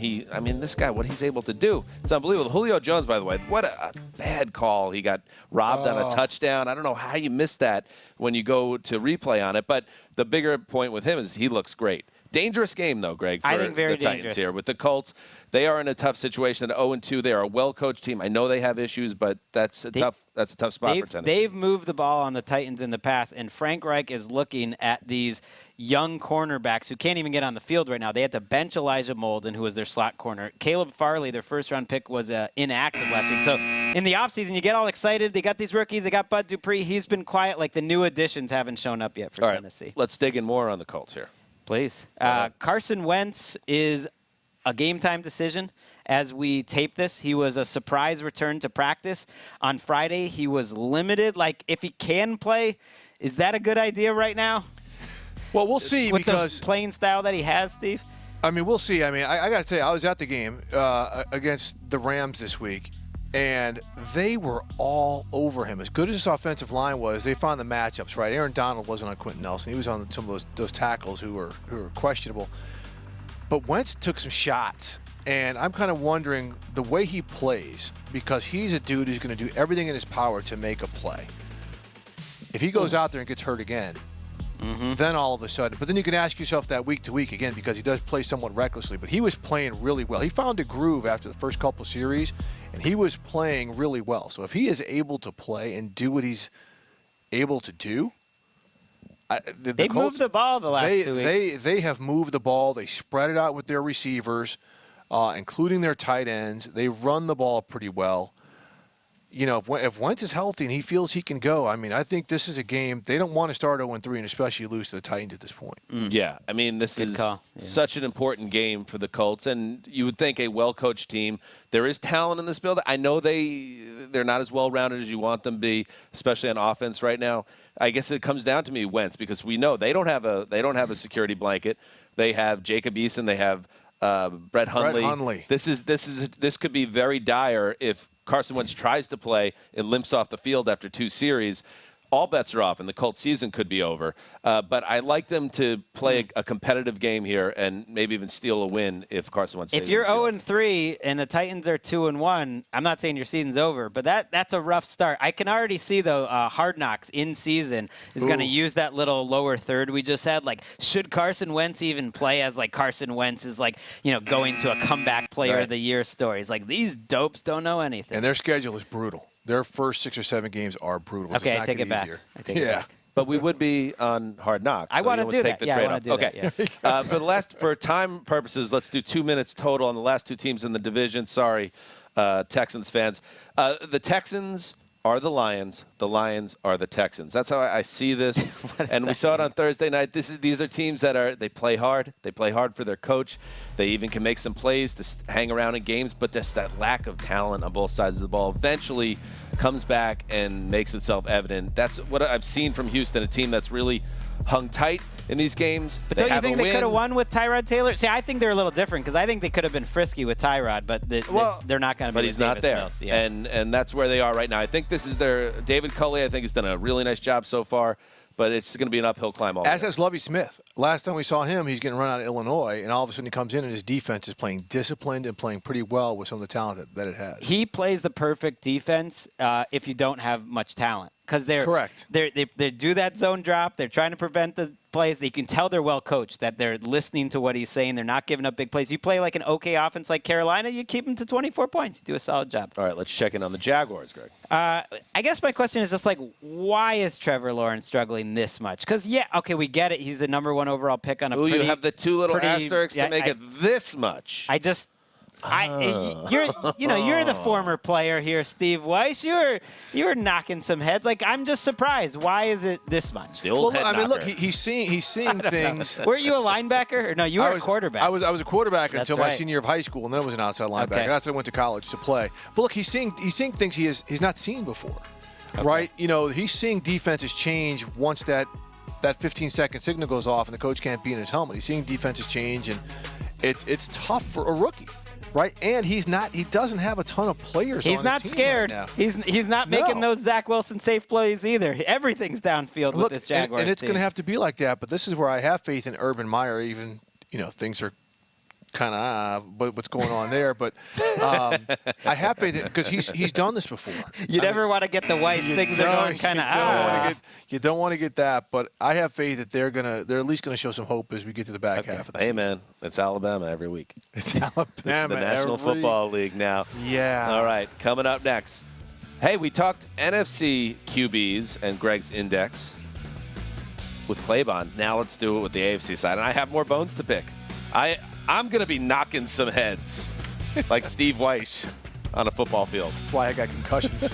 this guy, what he's able to do, it's unbelievable. Julio Jones, by the way, what a bad call. He got robbed on a touchdown. I don't know how you missed that when you go to replay on it, but the bigger point with him is he looks great. Dangerous game, though, Greg, for I think very the Titans dangerous. here. With the Colts, they are in a tough situation at 0-2. They are a well-coached team. I know they have issues, but that's a tough spot for Tennessee. They've moved the ball on the Titans in the past, and Frank Reich is looking at these young cornerbacks who can't even get on the field right now. They had to bench Elijah Molden, who was their slot corner. Caleb Farley, their first-round pick, was inactive last week. So in the offseason, you get all excited. They got these rookies. They got Bud Dupree. He's been quiet. The new additions haven't shown up yet for Tennessee. Right, let's dig in more on the Colts here. Please. Carson Wentz is a game-time decision. As we tape this, he was a surprise return to practice. On Friday, he was limited. If he can play, is that a good idea right now? Well, we'll see with because the playing style that he has, Steve. We'll see. I got to tell you, I was at the game against the Rams this week, and they were all over him. As good as his offensive line was, they found the matchups right. Aaron Donald wasn't on Quentin Nelson; he was on some of those tackles who were questionable. But Wentz took some shots, and I'm kind of wondering the way he plays, because he's a dude who's going to do everything in his power to make a play. If he goes out there and gets hurt again, then all of a sudden. But then you can ask yourself that week to week again, because he does play somewhat recklessly. But he was playing really well. He found a groove after the first couple of series, and he was playing really well. So if he is able to play and do what he's able to do, They moved the ball the last 2 weeks. They have moved the ball. They spread it out with their receivers, including their tight ends. They run the ball pretty well. If Wentz is healthy and he feels he can go, I think this is a game they don't want to start 0-3 and especially lose to the Titans at this point. Yeah, this is such an important game for the Colts, and you would think a well-coached team. There is talent in this building. I know they're not as well-rounded as you want them to be, especially on offense right now. I guess it comes down to me, Wentz, because we know they don't have a security blanket. They have Jacob Eason. They have Brett Hundley. This could be very dire if Carson Wentz tries to play and limps off the field after 2 series. All bets are off, and the Colts season could be over. But I like them to play a competitive game here and maybe even steal a win if Carson Wentz stays. If you're 0-3 and the Titans are 2-1, I'm not saying your season's over, but that's a rough start. I can already see, though, Hard Knocks in season is going to use that little lower third we just had. Should Carson Wentz even play as Carson Wentz is going to a comeback player of the year stories? These dopes don't know anything. And their schedule is brutal. Their first 6 or 7 games are brutal. Okay, I take it back. But we would be on Hard Knocks. I want to do that. I want to do that. Okay. For time purposes, let's do 2 minutes total on the last 2 teams in the division. Sorry, Texans fans. The Texans are the Lions. The Lions are the Texans. That's how I see this. And we saw it on Thursday night. These are teams that they play hard. They play hard for their coach. They even can make some plays to hang around in games, but just that lack of talent on both sides of the ball. Eventually, comes back and makes itself evident. That's what I've seen from Houston, a team that's really hung tight in these games. But don't you think they could have won with Tyrod Taylor? See, I think they're a little different because I think they could have been frisky with Tyrod, but they're not going to be. But he's not there, Mills, yeah. and that's where they are right now. I think this is their David Culley. I think has done a really nice job so far, but it's going to be an uphill climb all the way. As has Lovie Smith. Last time we saw him, he's getting run out of Illinois, and all of a sudden he comes in and his defense is playing disciplined and playing pretty well with some of the talent that it has. He plays the perfect defense if you don't have much talent. Because they do that zone drop. They're trying to prevent the plays. You can tell they're well coached, that they're listening to what he's saying. They're not giving up big plays. You play like an okay offense like Carolina, you keep them to 24 points. You do a solid job. All right, let's check in on the Jaguars, Greg. I guess my question is just like, why is Trevor Lawrence struggling this much? Because, we get it. He's the number 1 overall pick on a you have the 2 little asterisks to make it this much. You're the former player here, Steve Weiss. You're knocking some heads. Like, I'm just surprised. Why is it this much? The old head knocker. Look, he's seeing things. Were you a linebacker? Or no, you were a quarterback. I was a quarterback until my right. senior year of high school, and then I was an outside linebacker. Okay. That's when I went to college to play. But look, he's seeing things he's not seen before, right? He's seeing defenses change once that 15-second signal goes off and the coach can't be in his helmet. He's seeing defenses change, and it's tough for a rookie. Right, and he doesn't have a ton of players. He's on not his team scared. Right now. He's not making those Zach Wilson safe plays either. Everything's downfield with this Jaguars and it's team. going to have to be like that. But this is where I have faith in Urban Meyer. Even things are kind of what's going on there. But I have faith because he's done this before. You never want to get the Weiss things are going kind of You don't want to get that, but I have faith that they're at least going to show some hope as we get to the back half of the season. Man, it's Alabama every week. It's Alabama. This is the National Football League now. Yeah. All right, coming up next. Hey, we talked NFC QBs and Greg's index with Claybon. Now let's do it with the AFC side, and I have more bones to pick. I'm going to be knocking some heads like Steve Weiss on a football field. That's why I got concussions.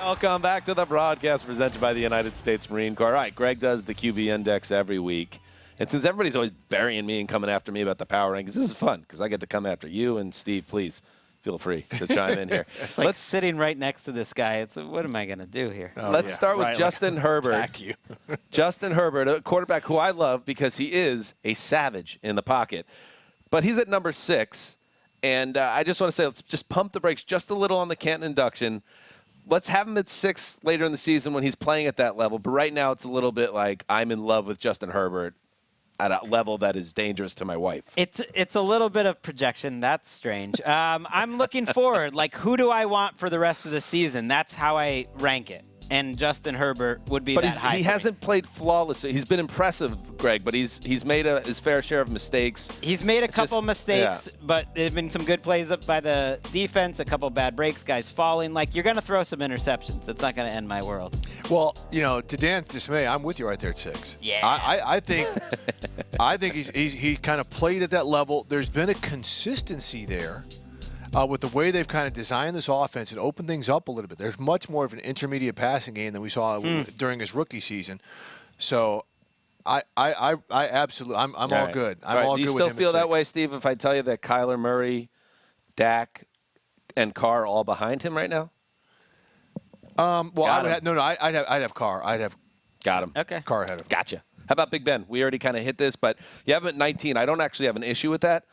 Welcome back to the broadcast presented by the United States Marine Corps. All right, Greg does the QB Index every week. And since everybody's always burying me and coming after me about the power rankings, this is fun because I get to come after you. And Steve, please feel free to chime in here. It's like sitting right next to this guy. What am I going to do here? Let's start with Justin Herbert. Justin Herbert, a quarterback who I love because he is a savage in the pocket. But he's at number 6. And I just want to say, let's just pump the brakes just a little on the Canton induction. Let's have him at 6 later in the season when he's playing at that level. But right now it's a little bit like I'm in love with Justin Herbert. at a level that is dangerous to my wife. It's a little bit of projection. That's strange. I'm looking forward. Like, who do I want for the rest of the season? That's how I rank it. And Justin Herbert would be that high. But he hasn't played flawlessly. He's been impressive, Greg, but he's made his fair share of mistakes. He's made a couple mistakes, but there have been some good plays up by the defense, a couple bad breaks, guys falling. Like, you're going to throw some interceptions. It's not going to end my world. Well, to Dan's dismay, I'm with you right there at 6. Yeah. I think he kind of played at that level. There's been a consistency there. With the way they've kind of designed this offense and opened things up a little bit. There's much more of an intermediate passing game than we saw during his rookie season. So I absolutely, I'm all right. Good. I'm all good with him. Do you still feel that way, Steve, if I tell you that Kyler Murray, Dak, and Carr are all behind him right now? Well, I'd have Carr. Got him. Okay. Carr ahead of him. Gotcha. How about Big Ben? We already kind of hit this, but you have him at 19. I don't actually have an issue with that.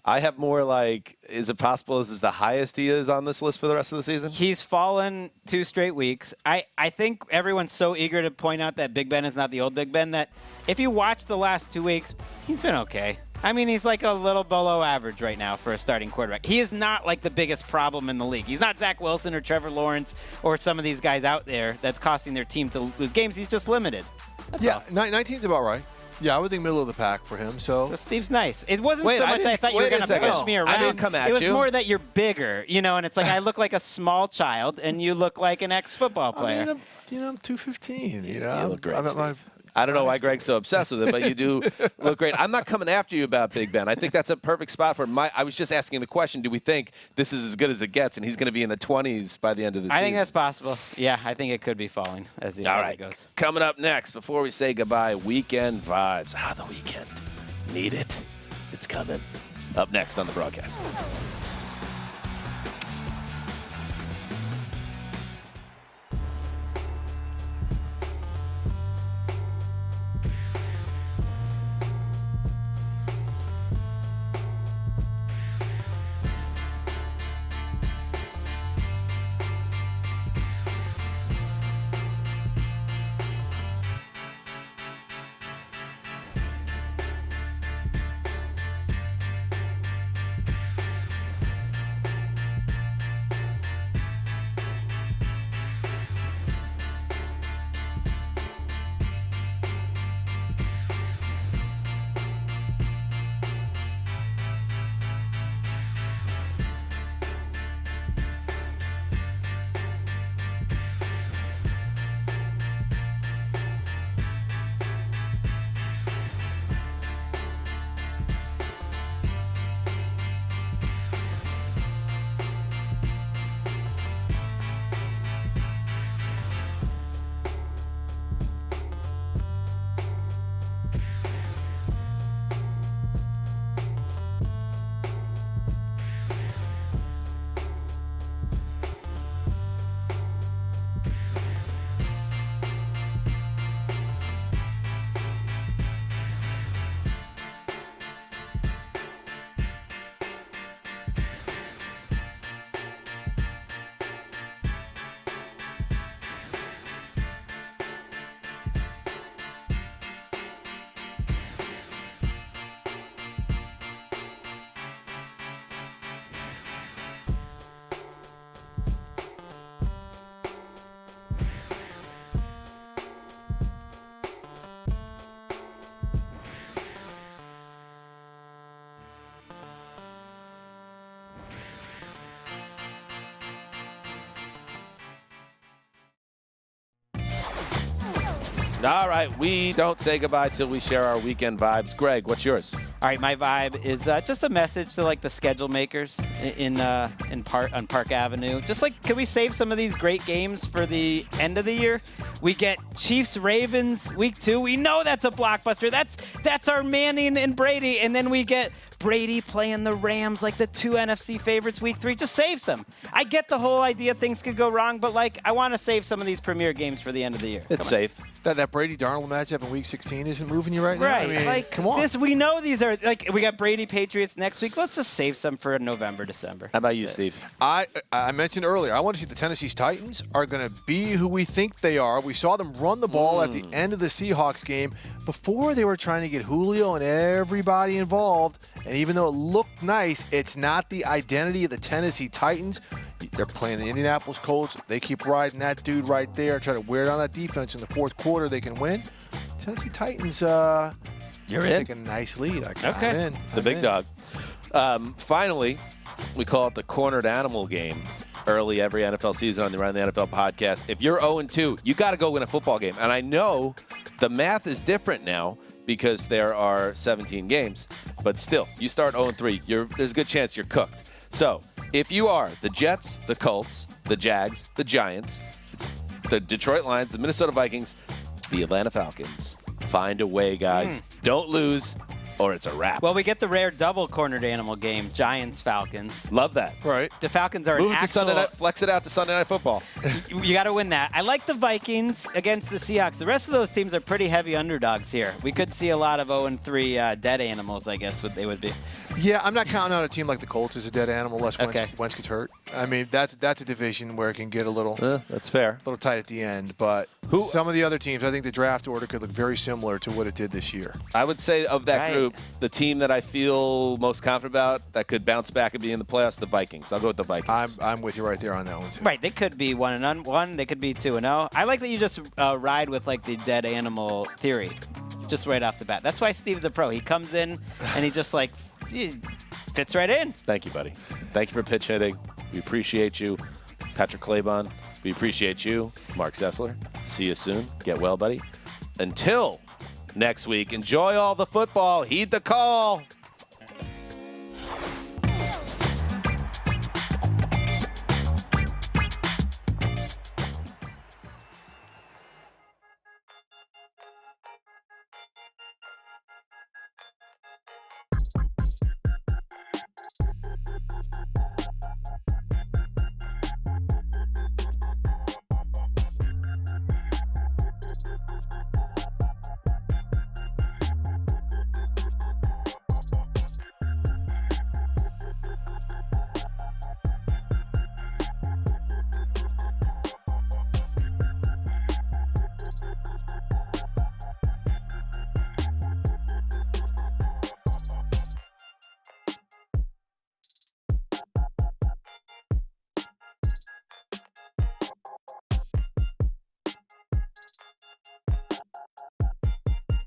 I have more like, is it possible this is the highest he is on this list for the rest of the season? He's fallen 2 straight weeks. I think everyone's so eager to point out that Big Ben is not the old Big Ben that if you watch the last 2 weeks, he's been okay. I mean, he's like a little below average right now for a starting quarterback. He is not like the biggest problem in the league. He's not Zach Wilson or Trevor Lawrence or some of these guys out there that's costing their team to lose games. He's just limited. That's all. 19's about right. Yeah, I would think middle of the pack for him. So Steve's nice. It wasn't so much I thought you were going to push me around. I didn't come at you. It was you. more that you're bigger, and it's like I look like a small child and you look like an ex-football player. I mean, I'm 215. You look great, I don't know why Greg's so obsessed with it, but you do look great. I'm not coming after you about Big Ben. I think that's a perfect spot for him. I was just asking the question, do we think this is as good as it gets, and he's going to be in the 20s by the end of the season? I think that's possible. Yeah, I think it could be falling as the year goes. Coming up next, before we say goodbye, weekend vibes. The weekend. Need it. It's coming. Up next on the broadcast. All right, we don't say goodbye till we share our weekend vibes. Greg, what's yours? All right, my vibe is just a message to like the schedule makers on Park Avenue. Just like, can we save some of these great games for the end of the year? We get Chiefs Ravens week 2. We know that's a blockbuster. That's our Manning and Brady, and then we get Brady playing the Rams like the 2 NFC favorites week 3. Just save some. I get the whole idea things could go wrong, but like I want to save some of these premier games for the end of the year. It's safe. That Brady Darnold matchup in Week 16 isn't moving you right now. Right, I mean, like come on. we know these are like we got Brady Patriots next week. Let's just save some for November, December. How about you, Steve? I mentioned earlier, I want to see the Tennessee Titans are going to be who we think they are. We saw them run the ball at the end of the Seahawks game before they were trying to get Julio and everybody involved. And even though it looked nice, it's not the identity of the Tennessee Titans. They're playing the Indianapolis Colts. They keep riding that dude right there, try to wear down that defense. In the fourth quarter, they can win. Tennessee Titans, You're in. take a nice lead. Okay. I'm in. The big dog. Finally, we call it the cornered animal game. Early every NFL season on the Around the NFL podcast. If you're 0-2, you got to go win a football game. And I know the math is different now because there are 17 games. But still, you start 0-3, there's a good chance you're cooked. So if you are the Jets, the Colts, the Jags, the Giants, the Detroit Lions, the Minnesota Vikings, the Atlanta Falcons, find a way, guys. Don't lose, or it's a wrap. Well, we get the rare double cornered animal game, Giants-Falcons. Love that. Right. The Falcons are Move an it to Sunday night. Flex it out to Sunday Night Football. You got to win that. I like the Vikings against the Seahawks. The rest of those teams are pretty heavy underdogs here. We could see a lot of 0-3 dead animals, I guess, what they would be. Yeah, I'm not counting out a team like the Colts as a dead animal unless Okay. Wentz gets hurt. I mean, that's a division where it can get a little That's fair. tight at the end. But some of the other teams, I think the draft order could look very similar to what it did this year. I would say of that Right. group, the team that I feel most confident about that could bounce back and be in the playoffs, the Vikings. I'll go with the Vikings. I'm with you right there on that one, too. Right, they could be 1-1. They could be 2-0. I like that you just ride with like the dead animal theory, just right off the bat. That's why Steve's a pro. He comes in and he just like fits right in. Thank you, buddy. Thank you for pitch hitting. We appreciate you. Patrick Claybon, we appreciate you. Mark Sessler, see you soon. Get well, buddy. Until next week, enjoy all the football. Heed the call.